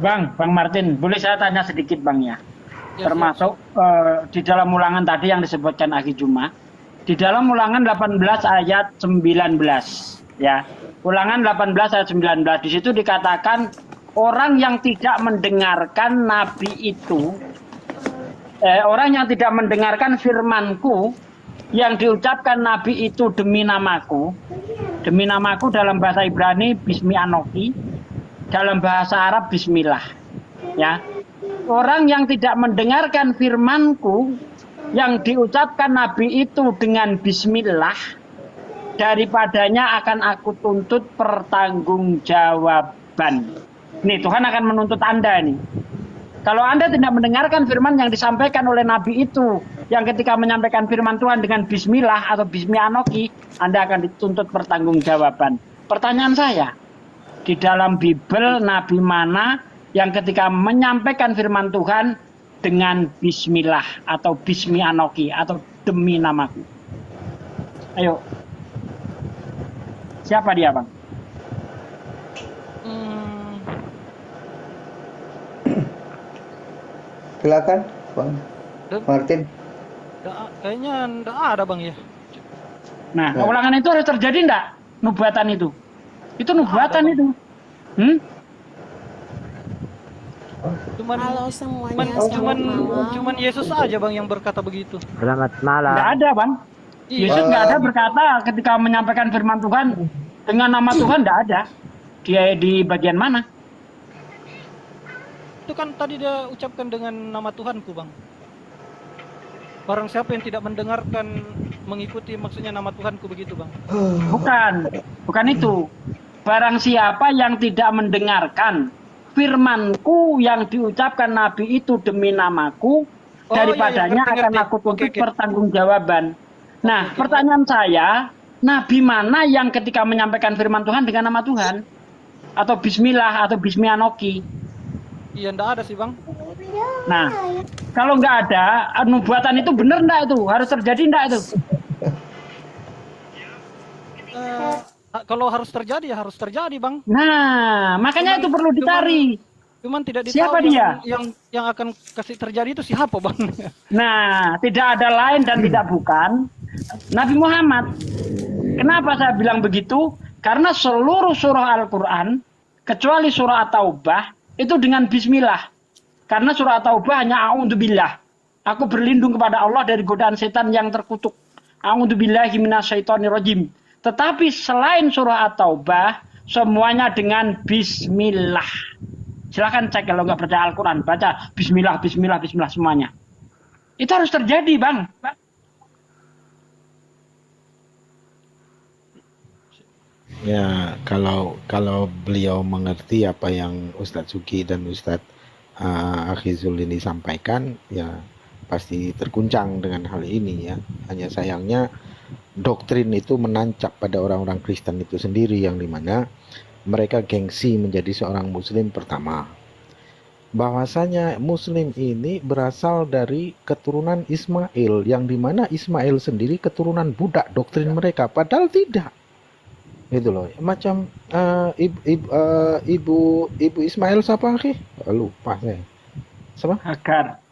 Bang Martin, boleh saya tanya sedikit Bang ya? Termasuk di dalam Ulangan tadi yang disebutkan Aki Juma, di dalam Ulangan 18 ayat 19 ya. Ulangan 18 ayat 19 di situ dikatakan orang yang tidak mendengarkan nabi itu orang yang tidak mendengarkan firmanku yang diucapkan nabi itu demi namaku dalam bahasa Ibrani bismi anoki, dalam bahasa Arab bismillah ya. Orang yang tidak mendengarkan firmanku yang diucapkan nabi itu dengan bismillah, daripadanya akan aku tuntut pertanggungjawaban. Nih, Tuhan akan menuntut Anda nih. Kalau Anda tidak mendengarkan firman yang disampaikan oleh nabi itu, yang ketika menyampaikan firman Tuhan dengan bismillah atau bismi anoki, Anda akan dituntut pertanggungjawaban. Pertanyaan saya, di dalam Bible nabi mana yang ketika menyampaikan firman Tuhan dengan bismillah atau bismi anoki atau demi namaku? Ayo. Siapa dia, Bang? Silakan, Bang Martin. Kayaknya enggak ada, Bang ya. Nah, Ulangan itu harus terjadi enggak? Nubuatan itu. Itu nubuatan itu. Cuman Yesus aja Bang yang berkata begitu. Selamat malam. Enggak ada, Bang. Yesus nggak ada berkata ketika menyampaikan firman Tuhan dengan nama Tuhan, nggak ada. Dia di bagian mana? Itu kan tadi dia ucapkan dengan nama Tuhanku Bang. Barang siapa yang tidak mendengarkan mengikuti maksudnya nama Tuhanku begitu Bang. Bukan itu. Barang siapa yang tidak mendengarkan firmanku yang diucapkan nabi itu demi namaku, daripadanya akan aku tuntut pertanggungjawaban. Nah, pertanyaan saya, nabi mana yang ketika menyampaikan firman Tuhan dengan nama Tuhan? Atau bismillah, atau bismi anoki? Iya, enggak ada sih Bang. Nah, kalau enggak ada, nubuatan itu benar enggak itu? Harus terjadi enggak itu? Kalau harus terjadi, ya harus terjadi Bang. Nah, makanya itu perlu dicari. Cuman tidak ditahu siapa dia? Yang akan kasih terjadi itu siapa Bang? Nah, tidak ada lain dan tidak bukan Nabi Muhammad. Kenapa saya bilang begitu? Karena seluruh surah Al-Quran, kecuali surah At-Taubah, itu dengan bismillah. Karena surah At-Taubah hanya a'udzubillah. Aku berlindung kepada Allah dari godaan setan yang terkutuk. A'udzubillahi minasyaitonirrajim. Tetapi selain surah At-Taubah, semuanya dengan bismillah. Silahkan cek kalau nggak percaya Al-Quran, baca bismillah, bismillah, bismillah semuanya. Itu harus terjadi, Bang. Ya, kalau beliau mengerti apa yang Ustadz Suki dan Ustadz Akhizul ini sampaikan, ya pasti terguncang dengan hal ini ya. Hanya sayangnya doktrin itu menancap pada orang-orang Kristen itu sendiri, yang dimana mereka gengsi menjadi seorang Muslim pertama. Bahwasanya Muslim ini berasal dari keturunan Ismail, yang dimana Ismail sendiri keturunan budak doktrin mereka, padahal tidak. Gitu loh, macam ibu Ismail siapa sih? Lupa saya. Siapa? Hagar.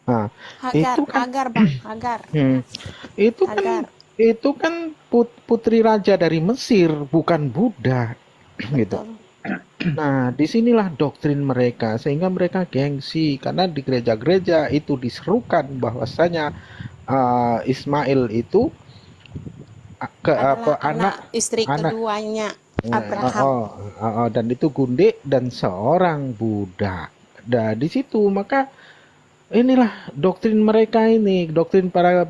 Nah, itu kan Hagar, Bang, Hagar. Itu kan putri raja dari Mesir, bukan budak, gitu. Nah, disinilah doktrin mereka, sehingga mereka gengsi karena di gereja-gereja itu diserukan bahwasanya Ismail itu anak istri keduanya Abraham. Dan itu gundik dan seorang budak. Nah, di situ maka inilah doktrin mereka ini, doktrin para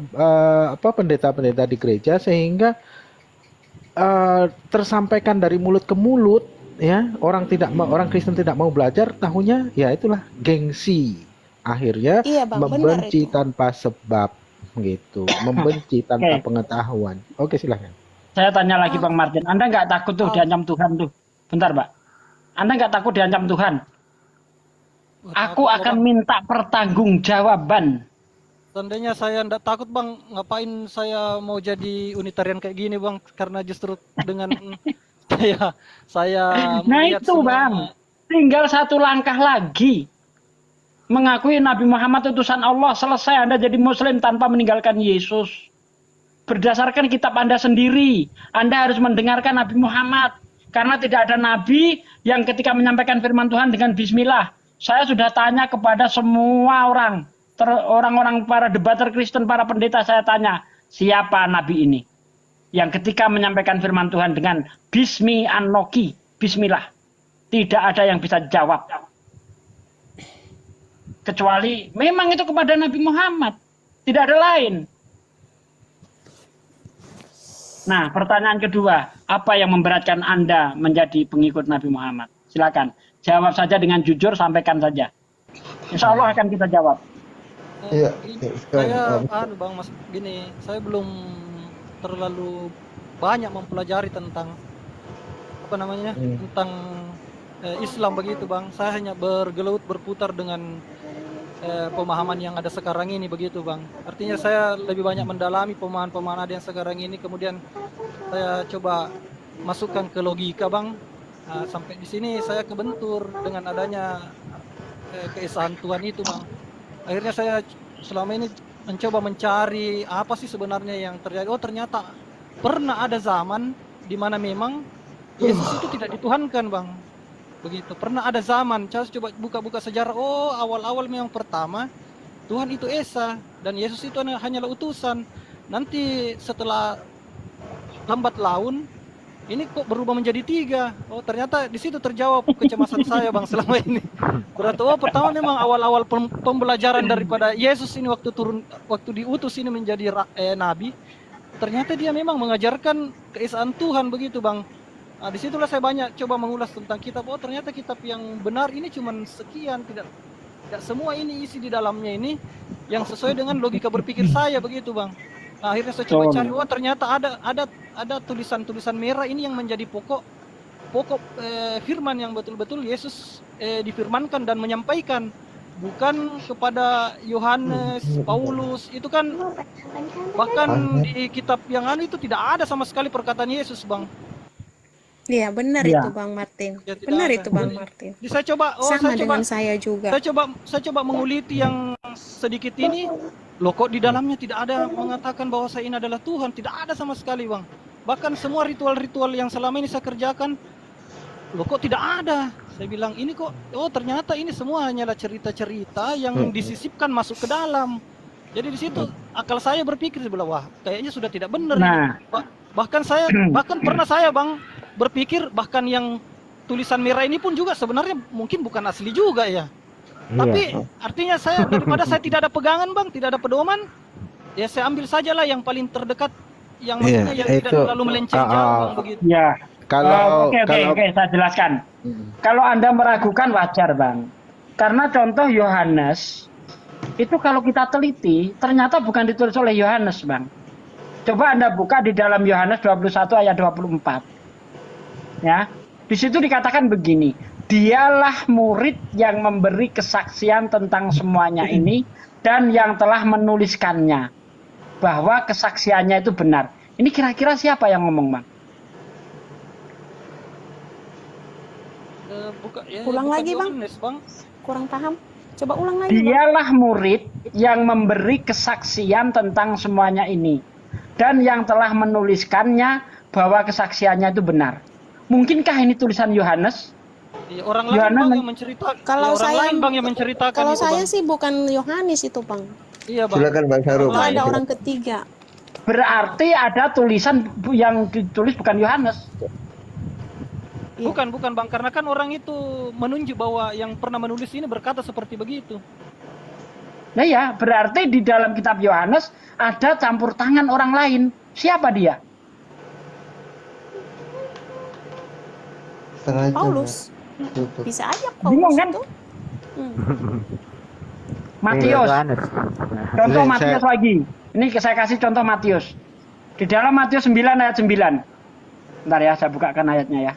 pendeta-pendeta di gereja, sehingga tersampaikan dari mulut ke mulut ya, orang Kristen tidak mau belajar, tahunya ya itulah gengsi. Akhirnya Iya, Bang, membenci benar itu. tanpa sebab gitu, membenci tanpa pengetahuan. Oke, silahkan. Saya tanya lagi Bang Martin, Anda nggak takut tuh diancam Tuhan tuh? Bentar, Pak. Anda nggak takut diancam Tuhan? Aku akan minta pertanggungjawaban. Seandainya saya ndak takut, Bang, ngapain saya mau jadi Unitarian kayak gini, Bang? Karena justru dengan saya Nah melihat itu Bang, tinggal satu langkah lagi. Mengakui Nabi Muhammad utusan Allah, selesai Anda jadi Muslim tanpa meninggalkan Yesus. Berdasarkan kitab Anda sendiri, Anda harus mendengarkan Nabi Muhammad. Karena tidak ada Nabi yang ketika menyampaikan firman Tuhan dengan Bismillah. Saya sudah tanya kepada semua orang-orang para debater Kristen, para pendeta, saya tanya, siapa Nabi ini? Yang ketika menyampaikan firman Tuhan dengan Bismi Anoki, Bismillah. Tidak ada yang bisa jawab. Kecuali memang itu kepada Nabi Muhammad. Tidak ada lain. Nah, pertanyaan kedua, apa yang memberatkan Anda menjadi pengikut Nabi Muhammad? Silakan, jawab saja dengan jujur, sampaikan saja. Insya Allah akan kita jawab. Iya. Saya Bang, Mas, gini, saya belum terlalu banyak mempelajari tentang tentang Islam begitu, Bang. Saya hanya bergelut berputar dengan pemahaman yang ada sekarang ini begitu, Bang. Artinya saya lebih banyak mendalami pemahaman-pemahaman ada yang sekarang ini, kemudian saya coba masukkan ke logika, Bang. Nah, sampai di sini saya kebentur dengan adanya keesaan Tuhan itu, Bang. Akhirnya saya selama ini mencoba mencari apa sih sebenarnya yang terjadi. Oh, ternyata pernah ada zaman di mana memang Yesus itu tidak dituhankan, Bang. Begitu. Pernah ada zaman, saya coba buka-buka sejarah. Oh, awal-awal memang pertama Tuhan itu Esa dan Yesus itu hanyalah utusan. Nanti setelah lambat laun ini kok berubah menjadi 3. Oh, ternyata di situ terjawab kecemasan saya, Bang, selama ini. Berarti pertama memang awal-awal pembelajaran daripada Yesus ini waktu diutus ini menjadi nabi. Ternyata dia memang mengajarkan keesaan Tuhan begitu, Bang. Nah, disitulah saya banyak coba mengulas tentang kitab. Oh, ternyata kitab yang benar ini cuma sekian, tidak semua ini isi di dalamnya ini yang sesuai dengan logika berpikir saya begitu, Bang. Nah, akhirnya saya coba cari, oh ternyata ada tulisan-tulisan merah ini yang menjadi pokok firman yang betul-betul Yesus difirmankan dan menyampaikan, bukan kepada Yohanes, Paulus. Itu kan bahkan di kitab yang itu tidak ada sama sekali perkataan Yesus, Bang. Iya, benar itu Bang Martin. Ya, benar ada. itu Bang Martin. Saya coba, Sama dengan saya juga. Saya coba menguliti yang sedikit ini. Loh, kok di dalamnya tidak ada mengatakan bahwa saya ini adalah Tuhan, tidak ada sama sekali, Bang. Bahkan semua ritual-ritual yang selama ini saya kerjakan, loh kok tidak ada. Saya bilang ini kok, oh ternyata ini semua hanyalah cerita-cerita yang disisipkan masuk ke dalam. Jadi di situ akal saya berpikir sebelah, wah kayaknya sudah tidak benar. Nah. Bahkan pernah saya, Bang, berpikir bahkan yang tulisan merah ini pun juga sebenarnya mungkin bukan asli juga ya. Tapi artinya saya daripada saya tidak ada pegangan bang, tidak ada pedoman, ya saya ambil sajalah yang paling terdekat, yang maksudnya yang tidak terlalu melenceng jauh bang, begitu. Ya. Kalau Oke, saya jelaskan. Kalau Anda meragukan wajar bang, karena contoh Yohanes itu kalau kita teliti ternyata bukan ditulis oleh Yohanes bang. Coba Anda buka di dalam Yohanes 21 ayat 24. Ya, di situ dikatakan begini, dialah murid yang memberi kesaksian tentang semuanya ini dan yang telah menuliskannya bahwa kesaksiannya itu benar. Ini kira-kira siapa yang ngomong bang? Ulang lagi bang, kurang paham. Coba ulang lagi. Dialah murid yang memberi kesaksian tentang semuanya ini dan yang telah menuliskannya bahwa kesaksiannya itu benar. Mungkinkah ini tulisan Yohanes? Ya, orang lain bang yang menceritakan. Kalau ya, orang saya lain bang yang menceritakan kalau itu, saya bang. sih bukan Yohanes itu bang. Iya bang. Silakan Bang Sarum. Itu ada orang ketiga. Berarti ada tulisan yang ditulis bukan Yohanes. Bukan bang, karena kan orang itu menunjuk bahwa yang pernah menulis ini berkata seperti begitu. Nah ya, berarti di dalam kitab Yohanes ada campur tangan orang lain. Siapa dia? Paulus. Bisa aja Bingung Paulus kan? itu. Matius. Contoh Matius lagi. Ini saya kasih contoh Matius. Di dalam Matius 9 ayat 9. Bentar ya, saya bukakan ayatnya ya.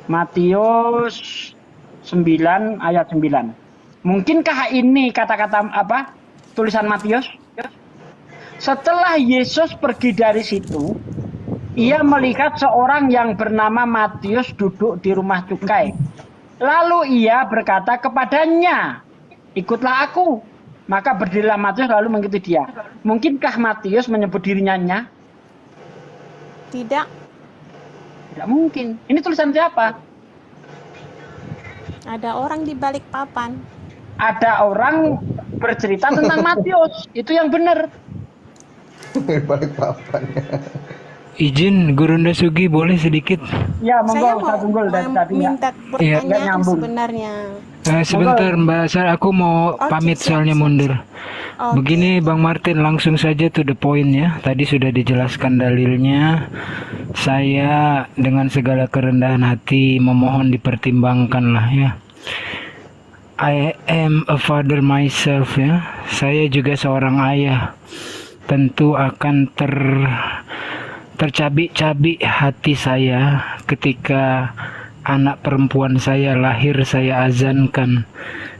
Matius 9 ayat 9. Mungkinkah ini kata-kata apa? Tulisan Matius? Setelah Yesus pergi dari situ, ia melihat seorang yang bernama Matius duduk di rumah cukai. Lalu ia berkata kepadanya, "Ikutlah aku." Maka berdirilah Matius lalu mengikuti dia. Mungkinkah Matius menyebut dirinya Nya? Tidak. Tidak mungkin. Ini tulisan siapa? Ada orang di balik papan. Ada orang bercerita tentang Matius. Itu yang benar. Balik papan. Izin Gurunda Sugi boleh sedikit? Ya, Saya monggo mau Ustaz Unggul dan tadi minta Iya. pertanyaan sebenarnya. Sebentar Mbak Sar, aku mau pamit soalnya mundur. Begini Bang Martin, langsung saja to the point ya. Tadi sudah dijelaskan dalilnya. Saya dengan segala kerendahan hati memohon dipertimbangkanlah ya. I am a father myself ya. Saya juga seorang ayah. Tentu akan tercabik-cabik hati saya ketika anak perempuan saya lahir, saya azankan,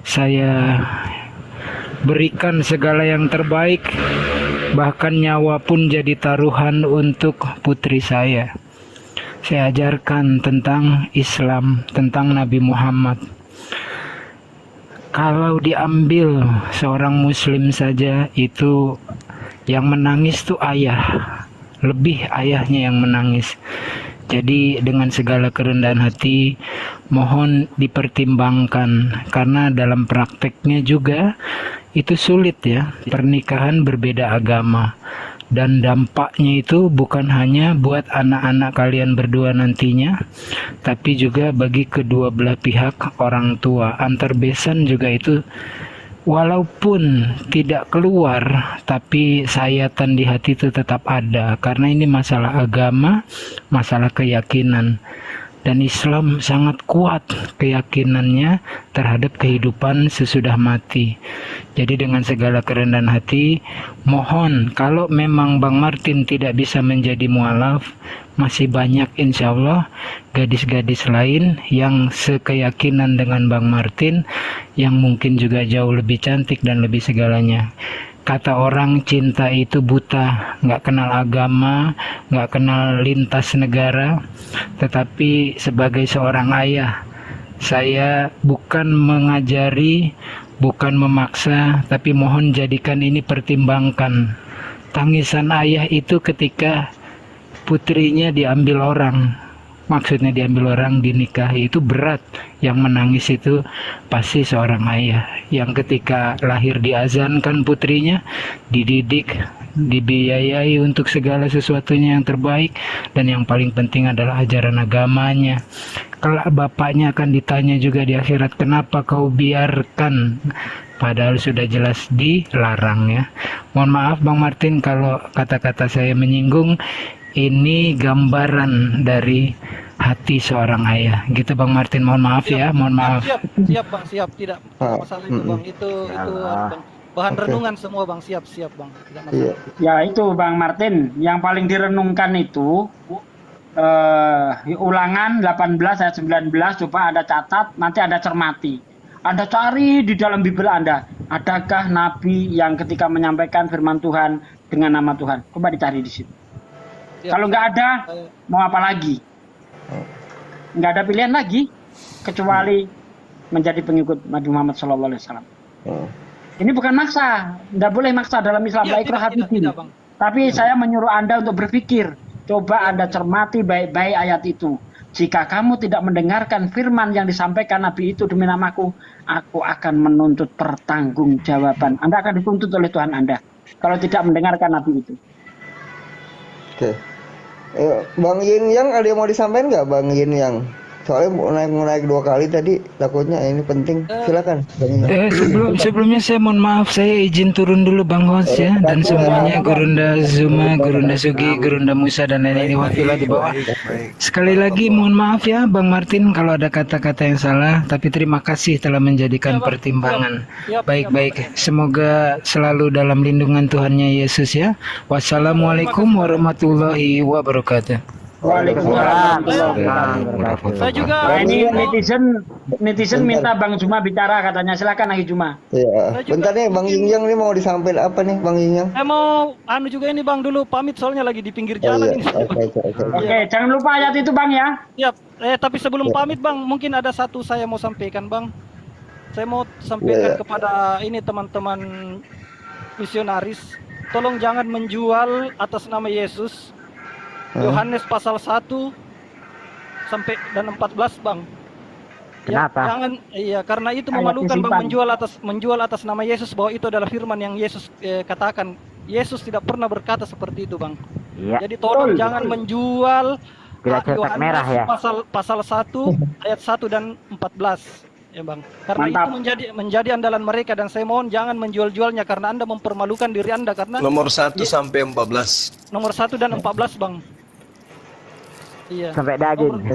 saya berikan segala yang terbaik, bahkan nyawa pun jadi taruhan untuk putri saya. Saya ajarkan tentang Islam, tentang Nabi Muhammad. Kalau diambil seorang muslim saja, itu yang menangis tuh ayah, lebih ayahnya yang menangis. Jadi dengan segala kerendahan hati mohon dipertimbangkan, karena dalam prakteknya juga itu sulit ya, pernikahan berbeda agama, dan dampaknya itu bukan hanya buat anak-anak kalian berdua nantinya, tapi juga bagi kedua belah pihak orang tua. Antar besan juga itu walaupun tidak keluar, tapi sayatan di hati itu tetap ada, karena ini masalah agama, masalah keyakinan. Dan Islam sangat kuat keyakinannya terhadap kehidupan sesudah mati. Jadi dengan segala kerendahan hati, mohon kalau memang Bang Martin tidak bisa menjadi mualaf, masih banyak insya Allah gadis-gadis lain yang sekeyakinan dengan Bang Martin, yang mungkin juga jauh lebih cantik dan lebih segalanya. Kata orang, cinta itu buta, nggak kenal agama, nggak kenal lintas negara. Tetapi sebagai seorang ayah, saya bukan mengajari, bukan memaksa, tapi mohon jadikan ini pertimbangkan. Tangisan ayah itu ketika putrinya diambil orang, maksudnya diambil orang, dinikahi, itu berat. Yang menangis itu pasti seorang ayah yang ketika lahir diazankan putrinya, dididik, dibiayai untuk segala sesuatunya yang terbaik, dan yang paling penting adalah ajaran agamanya. Kelak bapaknya akan ditanya juga di akhirat, kenapa kau biarkan, padahal sudah jelas dilarang ya. Mohon maaf Bang Martin kalau kata-kata saya menyinggung. Ini gambaran dari hati seorang ayah gitu Bang Martin, mohon maaf ya, mohon maaf. Siap Bang, siap, tidak masalah itu Bang. Itu Bang. Bahan renungan semua Bang, siap Bang, tidak masalah. Ya itu Bang Martin, yang paling direnungkan itu Ulangan 18 ayat 19, coba Anda catat, nanti Anda cermati. Anda cari di dalam Bible Anda, adakah nabi yang ketika menyampaikan firman Tuhan dengan nama Tuhan? Coba dicari di situ. Kalau nggak ada, mau apa lagi? Nggak ada pilihan lagi, kecuali menjadi pengikut Nabi Muhammad SAW. Ini bukan maksa, nggak boleh maksa dalam Islam. Tapi saya menyuruh Anda untuk berpikir. Coba Anda cermati baik-baik ayat itu. Jika kamu tidak mendengarkan firman yang disampaikan Nabi itu demi namaku, aku akan menuntut pertanggungjawaban. Anda akan dituntut oleh Tuhan Anda kalau tidak mendengarkan Nabi itu. Oke. Bang Yin Yang ada yang mau disampaikan nggak Bang Yin Yang? Soalnya mau naik 2 kali tadi, takutnya ini penting. Silakan. Sebelumnya saya mohon maaf, saya izin turun dulu Bang Host ya, dan semuanya Gurunda Zuma, Gurunda Sugi, Gurunda Musa dan lain-lain wakilah di bawah. Sekali lagi mohon maaf ya Bang Martin kalau ada kata-kata yang salah, tapi terima kasih telah menjadikan pertimbangan. Baik-baik, semoga selalu dalam lindungan Tuhannya Yesus ya. Wassalamualaikum warahmatullahi wabarakatuh. Waalaikumsalam. Saya juga. Ini netizen minta Bang Juma bicara katanya. Silakan Aki Juma. Iya. Bentar nih Bang Yin Yang ini mau disampaikan apa nih Bang Yin Yang? Saya mau juga ini Bang dulu pamit soalnya lagi di pinggir jalan ini. Oke, jangan lupa ayat itu Bang ya. Siap. Tapi sebelum pamit Bang, mungkin ada satu saya mau sampaikan Bang. Saya mau sampaikan kepada ini teman-teman misionaris, tolong jangan menjual atas nama Yesus. Yohanes pasal 1 sampai dan 14 Bang. Kenapa? Jangan, karena itu memalukan Bang, menjual atas nama Yesus, bahwa itu adalah firman yang Yesus katakan. Yesus tidak pernah berkata seperti itu Bang. Iya. Jadi tolong jangan menjual cetak merah ya. pasal 1 ayat 1 dan 14 ya Bang. Karena itu menjadi andalan mereka, dan saya mohon jangan menjual-jualnya karena Anda mempermalukan diri Anda karena nomor 1 sampai 14. Nomor 1 dan 14 Bang. Iya. Sampai daging.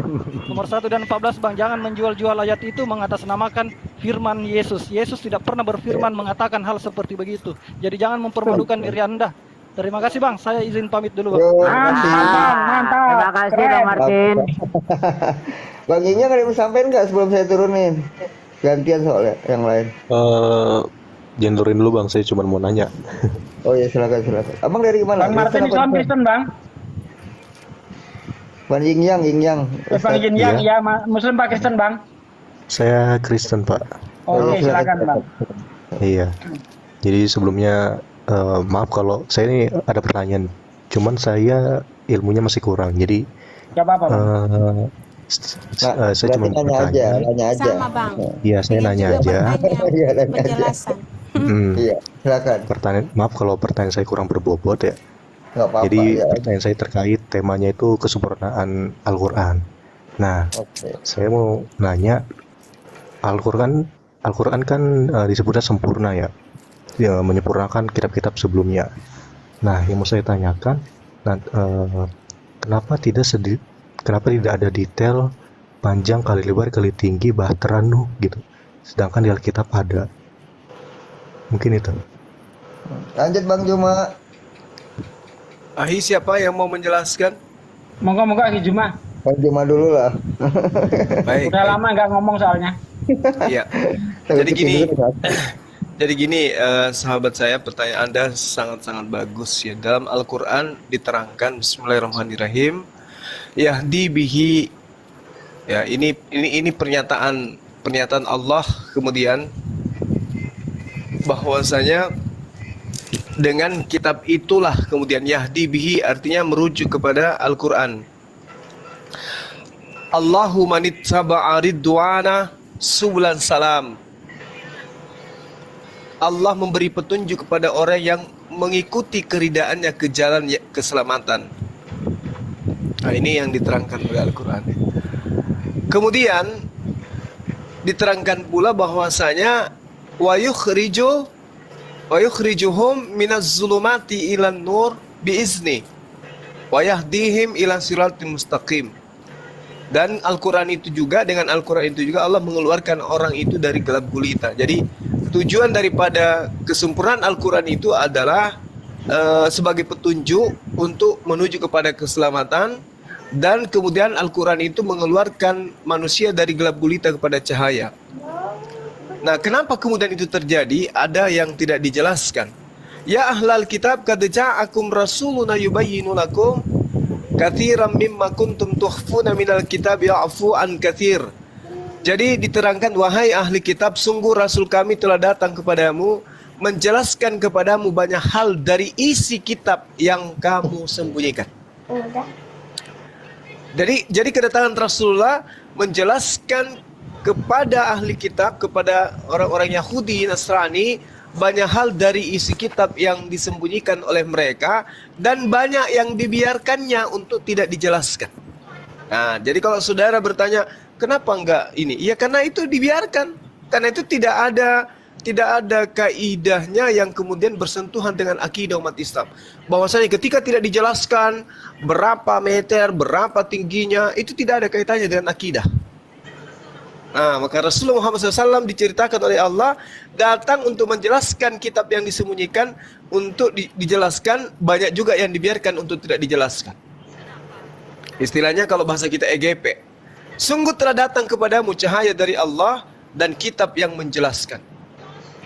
Nomor 1 dan 14 Bang, jangan menjual-jual ayat itu mengatasnamakan firman Yesus. Yesus tidak pernah berfirman mengatakan hal seperti begitu. Jadi jangan mempermalukan diri Anda. Terima kasih Bang, saya izin pamit dulu Bang. Mantap. Terima kasih Bang Martin. Bang Yin Yang ada yang mau sampaikan nggak sebelum saya turunin? Gantian soalnya yang lain. Jangan turunin dulu Bang, saya cuma mau nanya. Oh ya silakan. Abang dari mana? Bang Martin Islam Kristen Bang. Bang Yin Yang. Bang Yin Yang ya, Muslim Pak Kristen Bang. Saya Kristen Pak. Oke, silakan Bang. Iya. Jadi sebelumnya maaf kalau saya ini ada pertanyaan. Cuman saya ilmunya masih kurang. Jadi Gak apa-apa Bang. Saya cuma nanya aja. Sama Bang. Iya, saya nanya aja. Penjelasan. Iya, silakan. Maaf kalau pertanyaan saya kurang berbobot ya. Nggak apa-apa, Jadi ya. pertanyaan saya terkait temanya itu kesempurnaan Al-Quran. Nah, saya mau nanya, Al-Quran kan disebutnya sempurna ya, menyempurnakan kitab-kitab sebelumnya. Nah, yang mau saya tanyakan, kenapa tidak ada detail panjang kali lebar kali tinggi Bahteranu gitu, sedangkan di Alkitab ada? Mungkin itu. Lanjut Bang Juma. Ahi, siapa yang mau menjelaskan? Moga-moga Aki Juma. Bang Juma dulu lah. Baik. Udah lama nggak ngomong soalnya. Iya. Jadi gini, sahabat saya, pertanyaan Anda sangat-sangat bagus ya. Dalam Al-Qur'an diterangkan Bismillahirrahmanirrahim. Yahdi bihi. Ya, ini pernyataan Allah, kemudian bahwasanya dengan kitab itulah kemudian yahdi bihi artinya merujuk kepada Al-Qur'an. Allahumma nittaba'a ridwana subulan salam. Allah memberi petunjuk kepada orang yang mengikuti keridaannya ke jalan keselamatan. Nah, ini yang diterangkan oleh Al-Quran. Kemudian diterangkan pula bahwasanya wa yukhrijuhum minaz zulumati ilan nur biizni wa yahdihim ila siratal mustaqim. Dan Al-Quran itu juga, dengan Al-Quran itu juga Allah mengeluarkan orang itu dari gelap gulita. Jadi tujuan daripada kesempurnaan Al-Quran itu adalah sebagai petunjuk untuk menuju kepada keselamatan. Dan kemudian Al-Quran itu mengeluarkan manusia dari gelap gulita kepada cahaya. Nah, kenapa kemudian itu terjadi? Ada yang tidak dijelaskan. Ya ahlal kitab qad ja'akum rasuluna yubayyinu lakum katsiran mimma kuntum tukhfuna minal kitab ya'fu an katsir. Jadi diterangkan, wahai ahli kitab, sungguh Rasul kami telah datang kepadamu menjelaskan kepadamu banyak hal dari isi kitab yang kamu sembunyikan. Jadi kedatangan Rasulullah menjelaskan kepada ahli kitab, kepada orang-orang Yahudi, Nasrani, banyak hal dari isi kitab yang disembunyikan oleh mereka dan banyak yang dibiarkannya untuk tidak dijelaskan. Nah, jadi kalau saudara bertanya, kenapa enggak ini? Ya karena itu dibiarkan. Karena itu tidak ada kaidahnya yang kemudian bersentuhan dengan akidah umat Islam. Bahwasanya ketika tidak dijelaskan berapa meter, berapa tingginya, itu tidak ada kaitannya dengan akidah. Nah, maka Rasulullah Muhammad SAW diceritakan oleh Allah datang untuk menjelaskan kitab yang disembunyikan, untuk dijelaskan, banyak juga yang dibiarkan untuk tidak dijelaskan. Istilahnya kalau bahasa kita EGP. Sungguh telah datang kepadamu cahaya dari Allah dan kitab yang menjelaskan.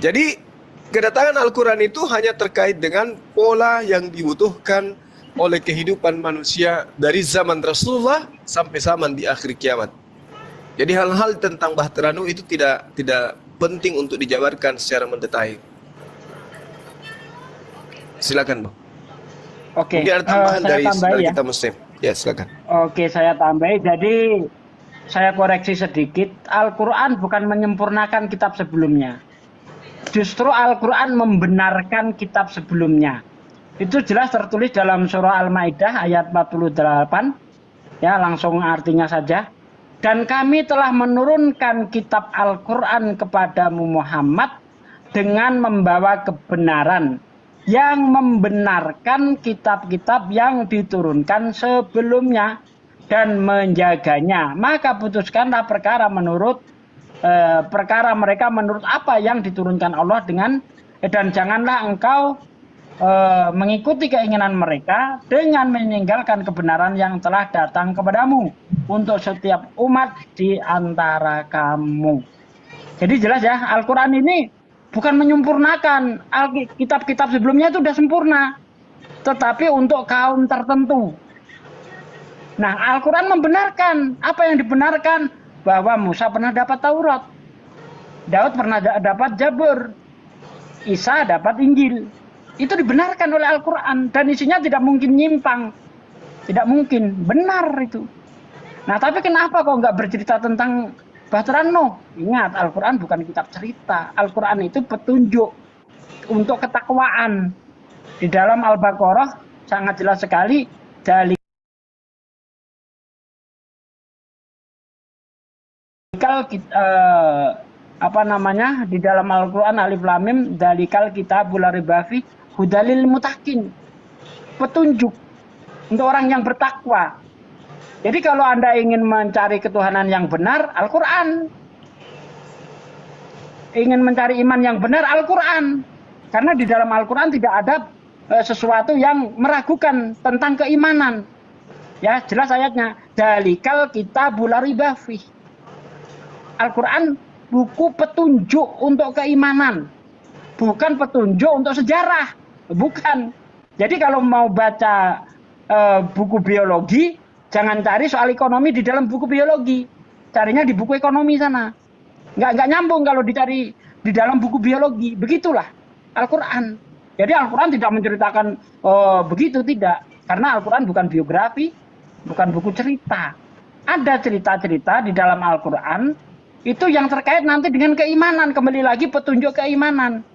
Jadi kedatangan Al-Quran itu hanya terkait dengan pola yang dibutuhkan oleh kehidupan manusia dari zaman Rasulullah sampai zaman di akhir kiamat. Jadi hal-hal tentang Bahtera Nuh itu tidak penting untuk dijabarkan secara mendetail. Silakan, Bang. Oke, mungkin ada tambahan dari tambahi ya. kita Muslim. Ya, silakan. Oke, saya tambahi. Jadi saya koreksi sedikit. Al-Quran bukan menyempurnakan kitab sebelumnya. Justru Al-Quran membenarkan kitab sebelumnya. Itu jelas tertulis dalam surah Al-Maidah ayat 48. Ya, langsung artinya saja. Dan kami telah menurunkan kitab Al-Quran kepadamu Muhammad dengan membawa kebenaran yang membenarkan kitab-kitab yang diturunkan sebelumnya dan menjaganya. Maka putuskanlah perkara mereka menurut apa yang diturunkan Allah dan janganlah engkau mengikuti keinginan mereka dengan meninggalkan kebenaran yang telah datang kepadamu untuk setiap umat di antara kamu. Jadi jelas ya, Al-Quran ini bukan menyempurnakan. Kitab-kitab sebelumnya itu sudah sempurna, tetapi untuk kaum tertentu. Nah, Al-Quran membenarkan. Apa yang dibenarkan? Bahwa Musa pernah dapat Taurat, Daud pernah dapat Zabur, Isa dapat Injil. Itu dibenarkan oleh Al-Quran dan isinya tidak mungkin nyimpang, tidak mungkin, benar itu. Nah, tapi kenapa kok nggak bercerita tentang Bahtera Nuh? Ingat, Al-Quran bukan kitab cerita. Al-Quran itu petunjuk untuk ketakwaan. Di dalam Al-Baqarah sangat jelas sekali dari di dalam Al-Quran Alif Lam Mim dalikal kitabul la raiba fi hudalil mutakin, petunjuk untuk orang yang bertakwa. Jadi kalau Anda ingin mencari ketuhanan yang benar, Al-Quran. Ingin mencari iman yang benar, Al-Quran. Karena di dalam Al-Quran tidak ada sesuatu yang meragukan tentang keimanan. Ya, jelas ayatnya. Dalikal kitabul la raiba fi. Al-Quran buku petunjuk untuk keimanan, bukan petunjuk untuk sejarah, bukan. Jadi kalau mau baca buku biologi, jangan cari soal ekonomi di dalam buku biologi, carinya di buku ekonomi sana. Nggak nyambung kalau dicari di dalam buku biologi. Begitulah Al-Quran. Jadi Al-Quran tidak menceritakan begitu, tidak. Karena Al-Quran bukan biografi, bukan buku cerita. Ada cerita-cerita di dalam Al-Quran itu yang terkait nanti dengan keimanan, kembali lagi petunjuk keimanan.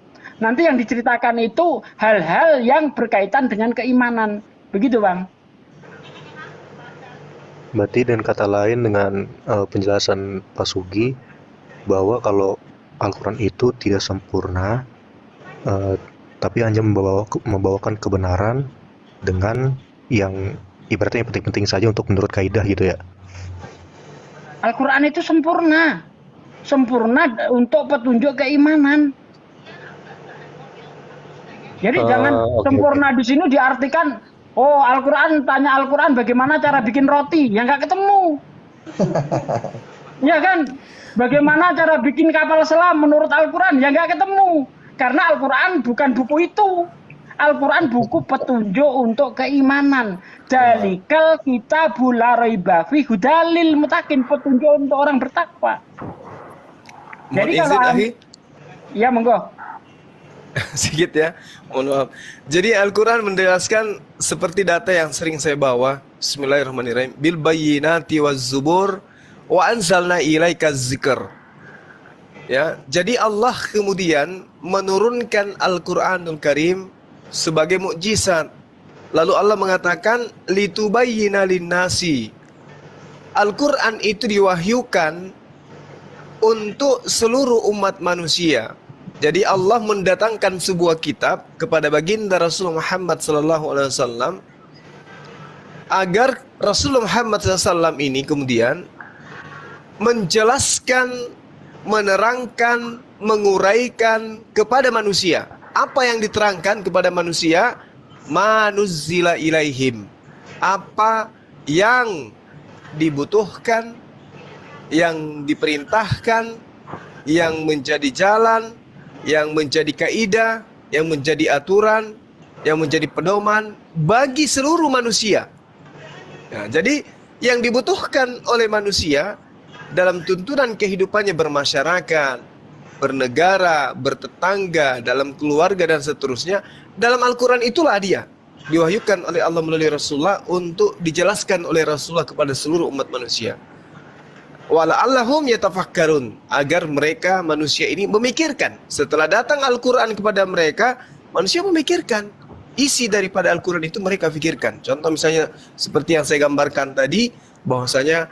nanti yang diceritakan itu hal-hal yang berkaitan dengan keimanan. Begitu, Bang. Berarti dengan kata lain dengan penjelasan Pak Sugi bahwa kalau Al-Quran itu tidak sempurna, tapi hanya membawakan kebenaran dengan yang ibaratnya yang penting-penting saja untuk menurut kaidah gitu ya. Al-Quran itu sempurna. Sempurna untuk petunjuk keimanan. Jadi jangan sempurna di sini diartikan, oh Al-Quran, tanya Al-Quran bagaimana cara bikin roti, ya nggak ketemu. Ya kan? Bagaimana cara bikin kapal selam menurut Al-Quran, ya nggak ketemu. Karena Al-Quran bukan buku itu. Al-Quran buku petunjuk untuk keimanan. Dalikal kitabul la raiba fi hudalil mutakin, petunjuk untuk orang bertakwa. Jadi kalau ya monggo. Sedikit ya, mohon maaf. Jadi Al-Quran menjelaskan seperti data yang sering saya bawa. Bismillahirrahmanirrahim. Bil bayyinati waz zubur wa anzalna ilaika dzikr. Ya, jadi Allah kemudian menurunkan Al-Quranul Karim sebagai mukjizat. Lalu Allah mengatakan litubayyina linnasi. Al-Quran itu diwahyukan untuk seluruh umat manusia. Jadi Allah mendatangkan sebuah kitab kepada baginda Rasulullah Muhammad SAW agar Rasulullah Muhammad SAW ini kemudian menjelaskan, menerangkan, menguraikan kepada manusia. Apa yang diterangkan kepada manusia? Manuzzila ilaihim. Apa yang dibutuhkan, yang diperintahkan, yang menjadi jalan, yang menjadi kaidah, yang menjadi aturan, yang menjadi pedoman bagi seluruh manusia. Nah, jadi yang dibutuhkan oleh manusia dalam tuntunan kehidupannya bermasyarakat, bernegara, bertetangga, dalam keluarga dan seterusnya, dalam Al-Quran itulah dia diwahyukan oleh Allah melalui Rasulullah untuk dijelaskan oleh Rasulullah kepada seluruh umat manusia. Wala'allahum yatafakkarun, agar mereka manusia ini memikirkan. Setelah datang Al-Quran kepada mereka, manusia memikirkan. Isi daripada Al-Quran itu mereka pikirkan. Contoh misalnya seperti yang saya gambarkan tadi, bahwasanya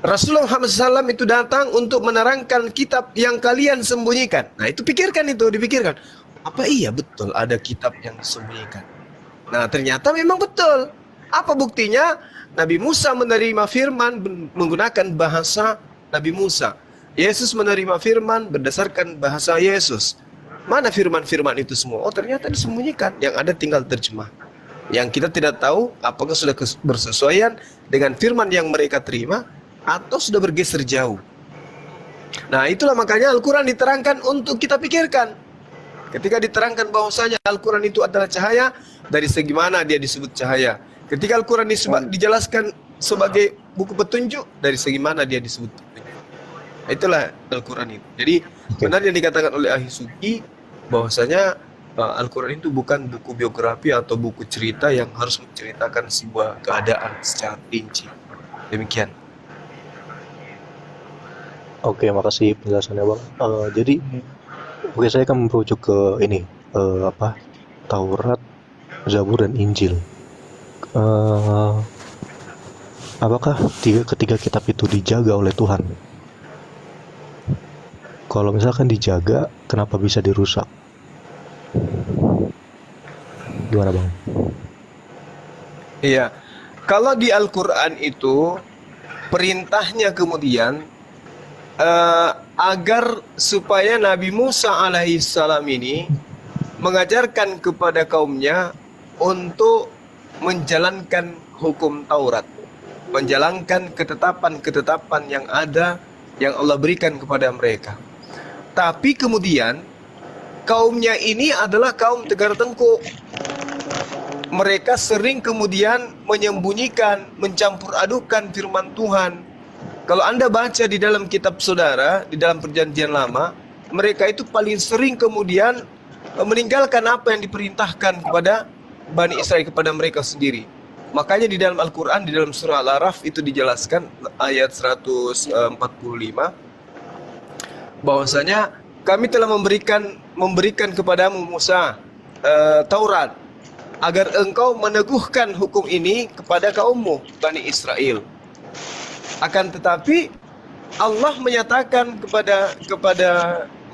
Rasulullah Muhammad SAW itu datang untuk menerangkan kitab yang kalian sembunyikan. Nah itu pikirkan, itu dipikirkan. Apa iya betul ada kitab yang disembunyikan? Nah ternyata memang betul. Apa buktinya? Nabi Musa menerima firman menggunakan bahasa Nabi Musa. Yesus menerima firman berdasarkan bahasa Yesus. Mana firman-firman itu semua? Oh ternyata disembunyikan. Yang ada tinggal terjemah. Yang kita tidak tahu apakah sudah bersesuaian dengan firman yang mereka terima atau sudah bergeser jauh. Nah itulah makanya Al-Quran diterangkan untuk kita pikirkan. Ketika diterangkan bahwasanya Al-Quran itu adalah cahaya, dari segi mana dia disebut cahaya? Ketika Al-Quran dijelaskan sebagai buku petunjuk, dari segi mana dia disebut petunjuk? Itulah Al-Quran itu. Jadi benar yang dikatakan oleh Ahli Sugi bahwasanya Al-Quran itu bukan buku biografi atau buku cerita yang harus menceritakan sebuah keadaan secara rinci. Demikian. Oke, makasih penjelasannya Bang. Jadi saya akan merujuk ke ini Taurat, Zabur dan Injil. Apakah ketiga kitab itu dijaga oleh Tuhan? Kalau misalkan dijaga, kenapa bisa dirusak? Gimana Bang? Iya, kalau di Al-Quran itu perintahnya kemudian agar supaya Nabi Musa alaihissalam ini mengajarkan kepada kaumnya untuk menjalankan hukum Taurat, menjalankan ketetapan-ketetapan yang ada yang Allah berikan kepada mereka. Tapi kemudian kaumnya ini adalah kaum tegar tengkuk. Mereka sering kemudian menyembunyikan, mencampur adukan firman Tuhan. Kalau Anda baca di dalam kitab saudara, di dalam perjanjian lama, mereka itu paling sering kemudian meninggalkan apa yang diperintahkan kepada Bani Israel, kepada mereka sendiri. Makanya di dalam Al-Quran, di dalam surah Al-Araf itu dijelaskan ayat 145 bahwasanya kami telah memberikan kepadamu Musa Taurat agar engkau meneguhkan hukum ini kepada kaummu Bani Israel. Akan tetapi Allah menyatakan kepada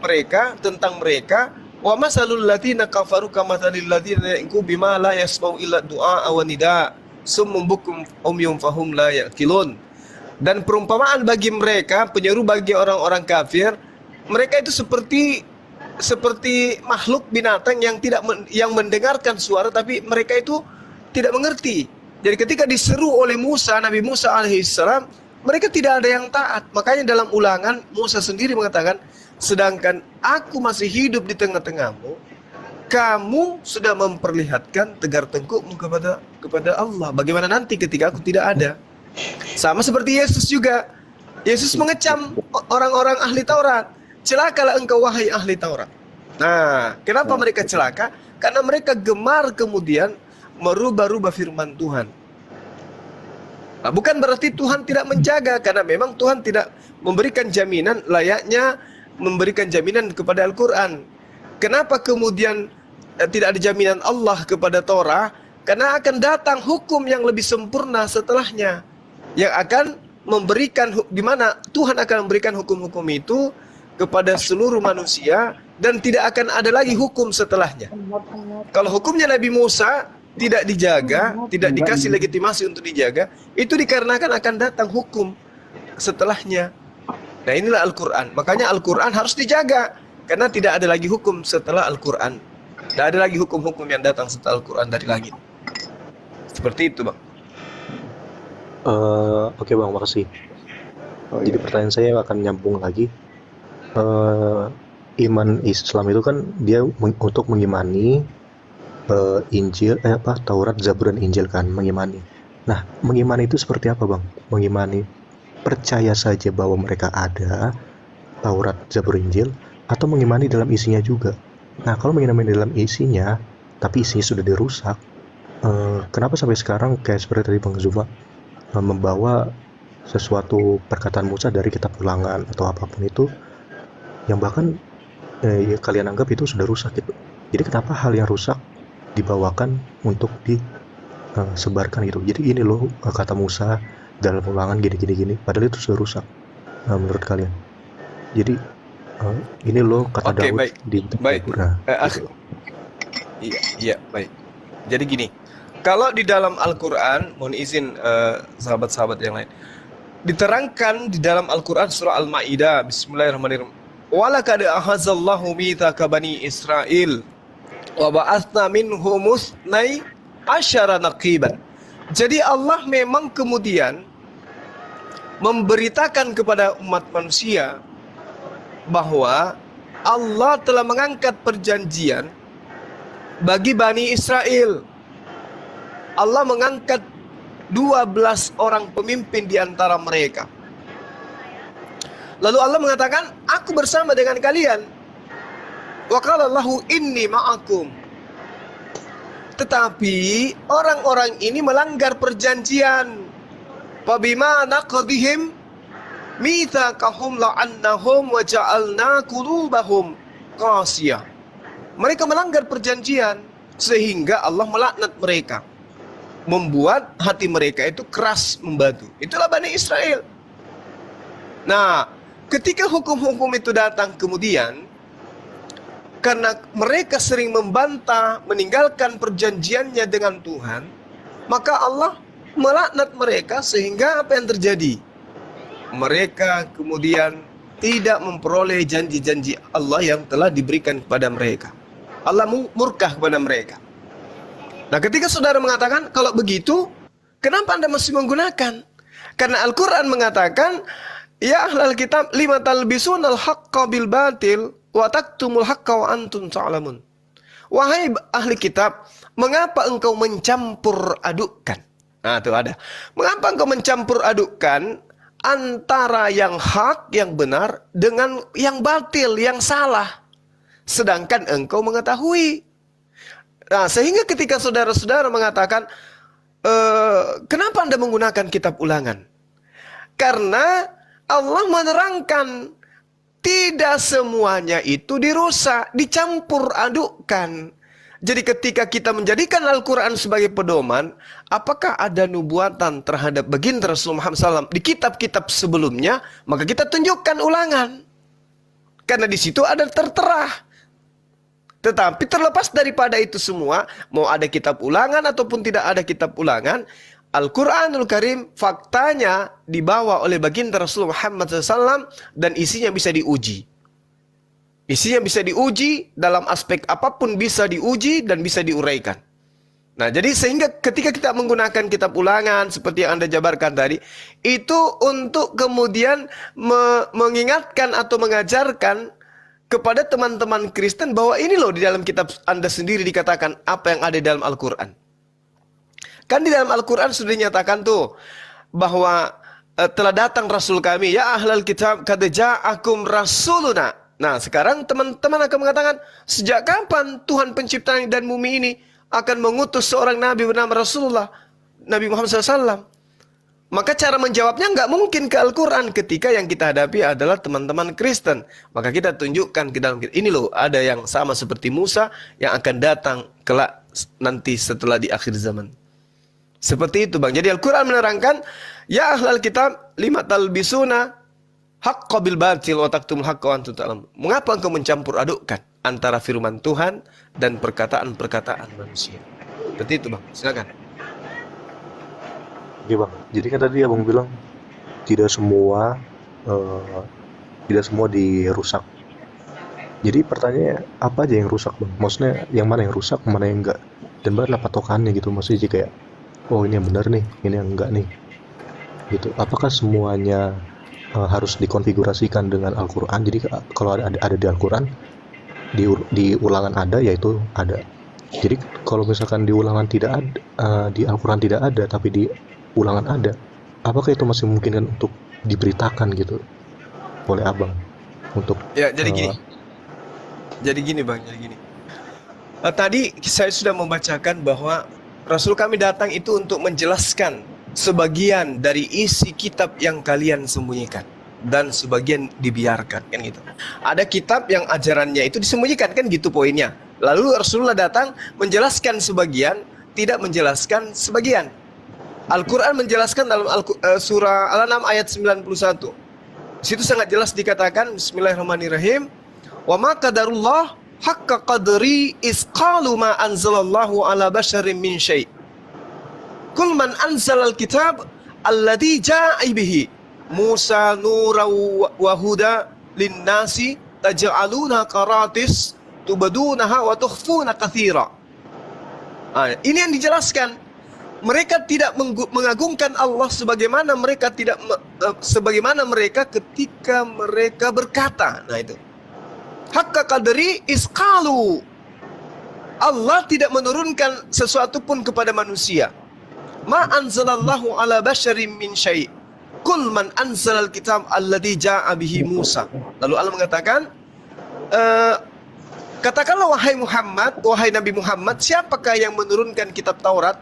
mereka tentang mereka, wa masalul ladzina kafaru kamathalil ladzina yaqulu bima la yasma'u illa du'a wa nida summum bukum umyum fahum la yaqilun. Dan perumpamaan bagi mereka, penyeru bagi orang-orang kafir, mereka itu seperti makhluk binatang yang mendengarkan suara tapi mereka itu tidak mengerti. Jadi ketika diseru oleh Musa, Nabi Musa alaihissalam, mereka tidak ada yang taat. Makanya dalam Ulangan Musa sendiri mengatakan, sedangkan aku masih hidup di tengah-tengahmu, kamu sudah memperlihatkan tegar tengkukmu kepada Allah. Bagaimana nanti ketika aku tidak ada? Sama seperti Yesus juga. Yesus mengecam orang-orang ahli Taurat. Celakalah engkau wahai ahli Taurat. Nah, kenapa mereka celaka? Karena mereka gemar kemudian merubah-rubah firman Tuhan. Nah, bukan berarti Tuhan tidak menjaga, karena memang Tuhan tidak memberikan jaminan layaknya memberikan jaminan kepada Al-Quran. Kenapa kemudian tidak ada jaminan Allah kepada Torah? Karena akan datang hukum yang lebih sempurna setelahnya, yang akan memberikan, di mana Tuhan akan memberikan hukum-hukum itu kepada seluruh manusia dan tidak akan ada lagi hukum setelahnya. Kalau hukumnya Nabi Musa tidak dijaga, tidak dikasih legitimasi untuk dijaga, itu dikarenakan akan datang hukum setelahnya. Nah, inilah Al-Quran. Makanya Al-Quran harus dijaga, karena tidak ada lagi hukum setelah Al-Quran. Tidak ada lagi hukum-hukum yang datang setelah Al-Quran dari langit. Seperti itu, Bang. Oke Bang, makasih. Jadi pertanyaan saya akan nyambung lagi. Iman Islam itu kan dia untuk mengimani Injil, Taurat, Zabur, dan Injil kan, mengimani. Nah, mengimani itu seperti apa Bang? Mengimani percaya saja bahwa mereka ada Taurat, Zabur, Injil, atau mengimani dalam isinya juga. Nah, kalau mengimani dalam isinya, tapi isinya sudah dirusak, kenapa sampai sekarang kayak seperti tadi Bang Zuma membawa sesuatu perkataan Musa dari kitab Ulangan atau apapun itu, yang bahkan ya kalian anggap itu sudah rusak gitu. Jadi kenapa hal yang rusak dibawakan untuk disebarkan gitu? Jadi ini loh kata Musa dalam Ulangan gini, padahal itu sudah rusak menurut kalian. Jadi ini loh kata Daud baik. di Baik. Nah, Iya, baik. Jadi gini, kalau di dalam Al-Quran, mohon izin sahabat-sahabat yang lain, diterangkan di dalam Al-Quran surah Al-Ma'idah, Bismillahirrahmanirrahim. Walaqad akhadallahu mitsaka bani Israil wa ba'atsna minhum musnai asyara naqiban. Jadi Allah memang kemudian memberitakan kepada umat manusia bahwa Allah telah mengangkat perjanjian bagi Bani Israel. Allah mengangkat 12 orang pemimpin di antara mereka. Lalu Allah mengatakan, aku bersama dengan kalian. Wa qala Allahu inni ma'akum. Tetapi orang-orang ini melanggar perjanjian. Fabima naqdihim mitsaqahum la'annahum wa ja'alna qulubahum qasiyah. Mereka melanggar perjanjian sehingga Allah melaknat mereka, membuat hati mereka itu keras membatu. Itulah Bani Israel. Nah, ketika hukum-hukum itu datang kemudian, karena mereka sering membantah, meninggalkan perjanjiannya dengan Tuhan, maka Allah melaknat mereka sehingga apa yang terjadi? Mereka kemudian tidak memperoleh janji-janji Allah yang telah diberikan kepada mereka. Allah murka kepada mereka. Nah, ketika saudara mengatakan, kalau begitu, kenapa Anda masih menggunakan? Karena Al-Quran mengatakan, ya ahlal kitab lima talbisunal haqqa bil batil wa taktumul haqqa wa antum ta'lamun. Wahai ahli kitab, mengapa engkau mencampur adukkan? Nah, itu ada. Mengapa engkau mencampur adukkan antara yang hak, yang benar, dengan yang batil, yang salah? Sedangkan engkau mengetahui. Nah, sehingga ketika saudara-saudara mengatakan, kenapa Anda menggunakan kitab Ulangan? Karena Allah menerangkan tidak semuanya itu dirusak, dicampur adukkan. Jadi ketika kita menjadikan Al-Quran sebagai pedoman, apakah ada nubuatan terhadap baginda Rasulullah Muhammad SAW di kitab-kitab sebelumnya? Maka kita tunjukkan ulangan. Karena di situ ada tertera. Tetapi terlepas daripada itu semua, mau ada kitab ulangan ataupun tidak ada kitab ulangan, Al-Quranul Karim faktanya dibawa oleh baginda Rasulullah Muhammad SAW dan isinya bisa diuji. Isinya bisa diuji, dalam aspek apapun bisa diuji dan bisa diuraikan. Nah, jadi sehingga ketika kita menggunakan kitab ulangan seperti yang Anda jabarkan tadi, itu untuk kemudian mengingatkan atau mengajarkan kepada teman-teman Kristen bahwa ini loh di dalam kitab Anda sendiri dikatakan apa yang ada di dalam Al-Quran. Kan di dalam Al-Quran sudah dinyatakan tuh bahwa telah datang Rasul kami, ya ahlal kitab qad ja'akum rasuluna. Nah, sekarang teman-teman akan mengatakan, sejak kapan Tuhan pencipta dan bumi ini akan mengutus seorang Nabi bernama Rasulullah, Nabi Muhammad SAW? Maka cara menjawabnya nggak mungkin ke Al-Quran ketika yang kita hadapi adalah teman-teman Kristen. Maka kita tunjukkan ke dalam, ini loh ada yang sama seperti Musa yang akan datang kelak nanti setelah di akhir zaman. Seperti itu Bang. Jadi Al-Quran menerangkan, ya ahlal kitab lima talbisuna haqqa bil batil wa taktumul haqqa wa antum ta'lamun. Mengapa engkau mencampur adukkan antara firman Tuhan dan perkataan-perkataan manusia? Seperti itu Bang, silakan. Oke Bang, jadi kan tadi Abang bilang tidak semua dirusak. Jadi pertanyaannya apa aja yang rusak Bang? Maksudnya yang mana yang rusak, mana yang enggak? Dan mana patokannya gitu? Maksudnya jadi kayak, oh ini yang benar nih, ini yang enggak nih. Gitu. Apakah semuanya harus dikonfigurasikan dengan Al-Quran? Jadi kalau ada di Al-Quran, di ulangan ada, yaitu ada. Jadi kalau misalkan di ulangan tidak ada, di Al-Quran tidak ada, tapi di ulangan ada, apakah itu masih mungkin kan untuk diberitakan gitu oleh Abang untuk? Ya, jadi gini. Jadi gini Bang, jadi gini. Tadi saya sudah membacakan bahwa Rasul kami datang itu untuk menjelaskan sebagian dari isi kitab yang kalian sembunyikan dan sebagian dibiarkan, kan gitu. Ada kitab yang ajarannya itu disembunyikan, kan gitu poinnya. Lalu Rasulullah datang menjelaskan sebagian, tidak menjelaskan sebagian. Al-Quran menjelaskan dalam surah Al-An'am ayat 91. Di situ sangat jelas dikatakan, Bismillahirrahmanirrahim, wa ma qadarullah haqqa qadri is qalu ma anzalallahu ala basharin min syai'. Kul man anzalal kitab alladhi ja'a bihi Musa nuran wa huda linnasi taj'aluna qaratis tubadunaha wa tukhfuna katsira. Ini yang dijelaskan. Mereka tidak mengagungkan Allah sebagaimana mereka ketika mereka berkata. Nah itu. Haqqa qadri isqalu. Allah tidak menurunkan sesuatu pun kepada manusia. Ma anzalallahu ala basyarin min syai'. Kul man anzalal kitab alladhi ja'a bihi Musa. Lalu Allah mengatakan, katakanlah wahai Nabi Muhammad, siapakah yang menurunkan kitab Taurat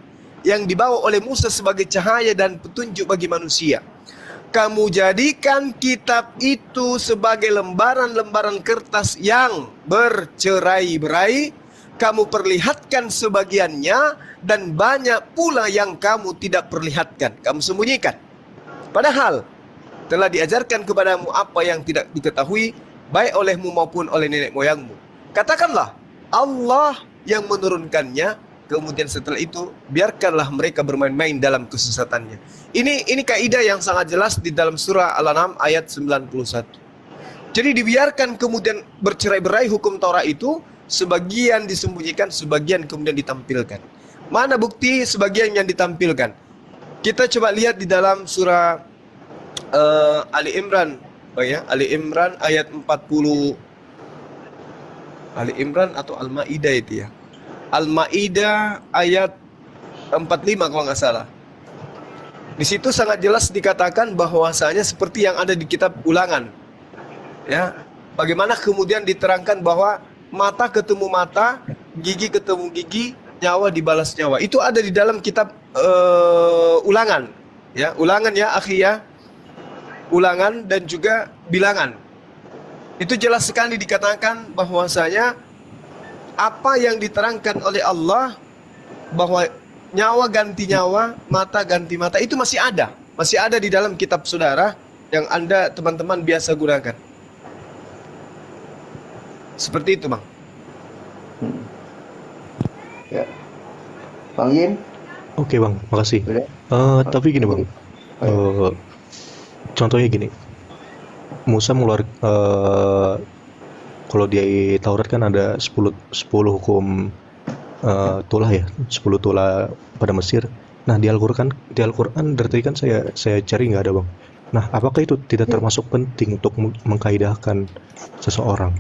yang dibawa oleh Musa sebagai cahaya dan petunjuk bagi manusia? Kamu jadikan kitab itu sebagai lembaran-lembaran kertas yang bercerai-berai, kamu perlihatkan sebagiannya, dan banyak pula yang kamu tidak perlihatkan, kamu sembunyikan. Padahal telah diajarkan kepadamu apa yang tidak diketahui, baik olehmu maupun oleh nenek moyangmu. Katakanlah, Allah yang menurunkannya, kemudian setelah itu biarkanlah mereka bermain-main dalam kesesatannya. Ini kaidah yang sangat jelas di dalam surah Al-An'am ayat 91. Jadi dibiarkan kemudian bercerai-berai hukum Taurat itu, sebagian disembunyikan, sebagian kemudian ditampilkan. Mana bukti sebagian yang ditampilkan? Kita coba lihat di dalam surah Ali Imran, Ali Imran ayat 40. Ali Imran atau Al-Maidah itu ya. Al-Maidah ayat 45 kalau nggak salah. Di situ sangat jelas dikatakan bahwasanya seperti yang ada di kitab ulangan. Ya, bagaimana kemudian diterangkan bahwa mata ketemu mata, gigi ketemu gigi, nyawa dibalas nyawa. Itu ada di dalam kitab ulangan. Ya, ulangan ya akhi ya. Ulangan dan juga bilangan. Itu jelas sekali dikatakan bahwasanya apa yang diterangkan oleh Allah bahwa nyawa ganti nyawa, mata ganti mata itu masih ada di dalam kitab saudara yang Anda teman-teman biasa gunakan. Seperti itu, Bang. Ya. Bang Yin? Oke, Bang, makasih. Tapi gini, Bang. Contohnya gini. Musa kalau di Taurat kan ada 10 hukum tulah ya, 10 tulah pada Mesir. Nah, di Al-Qur'an dari kan saya cari nggak ada, Bang. Nah, apakah itu tidak termasuk penting untuk mengkaidahkan seseorang?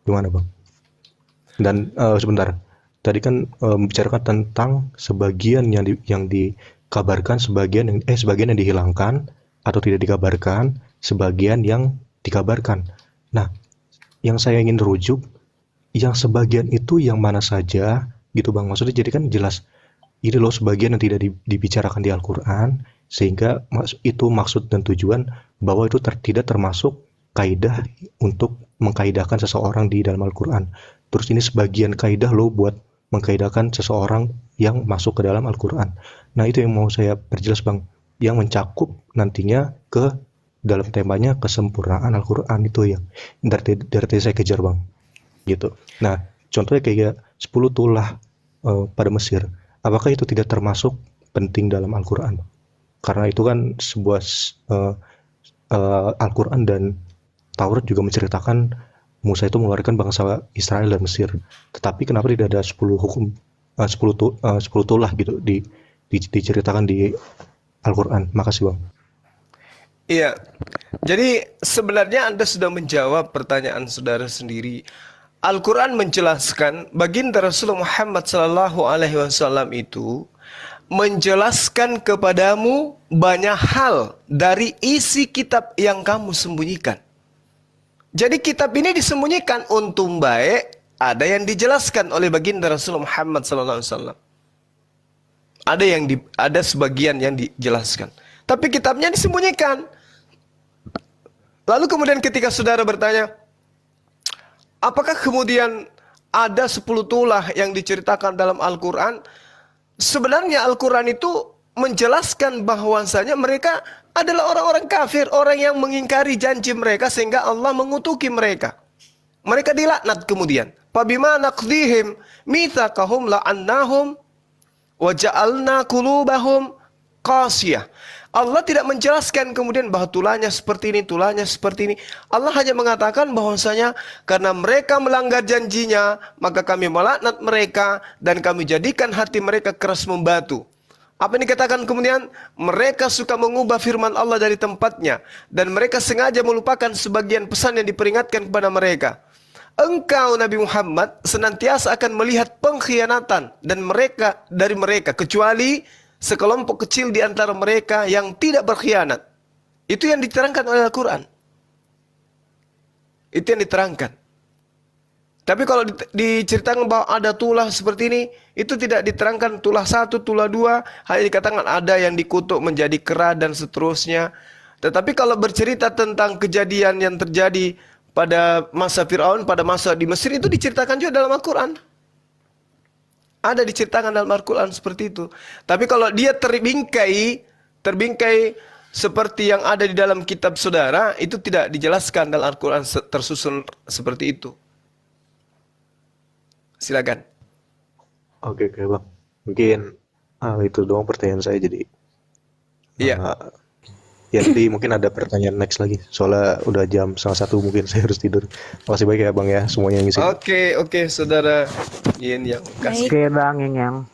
Gimana, Bang? Dan sebentar. Tadi kan membicarakan tentang sebagian yang dikabarkan, sebagian yang dihilangkan atau tidak dikabarkan, sebagian yang dikabarkan. Nah, yang saya ingin rujuk, yang sebagian itu yang mana saja, gitu, Bang. Maksudnya jadi kan jelas, ini loh sebagian yang tidak dibicarakan di Al-Quran, sehingga itu maksud dan tujuan bahwa itu tidak termasuk kaidah untuk mengkaidahkan seseorang di dalam Al-Quran. Terus ini sebagian kaidah loh buat mengkaidahkan seseorang yang masuk ke dalam Al-Quran. Nah, itu yang mau saya perjelas, Bang, yang mencakup nantinya ke dalam temanya kesempurnaan Al-Quran, itu yang dari saya kejar, Bang, gitu. Nah, contohnya kayak 10 tulah pada Mesir, apakah itu tidak termasuk penting dalam Al-Quran? Karena itu kan sebuah Al-Quran dan Taurat juga menceritakan Musa itu mengeluarkan bangsa Israel dan Mesir. Tetapi kenapa tidak ada 10 tulah gitu diceritakan di Al-Quran? Makasih, Bang. Iya, jadi sebenarnya Anda sudah menjawab pertanyaan saudara sendiri. Al-Quran menjelaskan, baginda Rasulullah Muhammad SAW itu menjelaskan kepadamu banyak hal dari isi kitab yang kamu sembunyikan. Jadi kitab ini disembunyikan untung baik, ada yang dijelaskan oleh baginda Rasulullah Muhammad SAW. Ada sebagian yang dijelaskan, tapi kitabnya disembunyikan. Lalu kemudian ketika saudara bertanya, apakah kemudian ada 10 tulah yang diceritakan dalam Al-Quran? Sebenarnya Al-Quran itu menjelaskan bahwasanya mereka adalah orang-orang kafir, orang yang mengingkari janji mereka sehingga Allah mengutuki mereka. Mereka dilaknat kemudian. Fabima naqdihim mitsaqahum la'annahum wa ja'alna qulubahum qasiyah. Allah tidak menjelaskan kemudian bahwa tulahnya seperti ini, tulahnya seperti ini. Allah hanya mengatakan bahwasanya karena mereka melanggar janjinya, maka kami melaknat mereka dan kami jadikan hati mereka keras membatu. Apa yang dikatakan kemudian? Mereka suka mengubah firman Allah dari tempatnya dan mereka sengaja melupakan sebagian pesan yang diperingatkan kepada mereka. Engkau Nabi Muhammad senantiasa akan melihat pengkhianatan dan dari mereka kecuali sekelompok kecil di antara mereka yang tidak berkhianat. Itu yang diterangkan oleh Al-Quran. Itu yang diterangkan. Tapi kalau diceritakan bahwa ada tulah seperti ini, itu tidak diterangkan tulah 1, tulah 2, hanya dikatakan ada yang dikutuk menjadi kera dan seterusnya. Tetapi kalau bercerita tentang kejadian yang terjadi pada masa Fir'aun, pada masa di Mesir, itu diceritakan juga dalam Al-Quran. Ada diceritakan dalam Al-Quran seperti itu. Tapi kalau dia terbingkai seperti yang ada di dalam kitab saudara, itu tidak dijelaskan dalam Al-Quran tersusun seperti itu. Silakan. Oke, Bang. Mungkin itu doang pertanyaan saya jadi. Iya. Ya, nanti mungkin ada pertanyaan next lagi. Soalnya udah jam 1:30 mungkin saya harus tidur. Makasih banyak ya, Bang, ya semuanya yang ngisi. Oke, saudara Yin yang kasih. Oke, Bang Yang.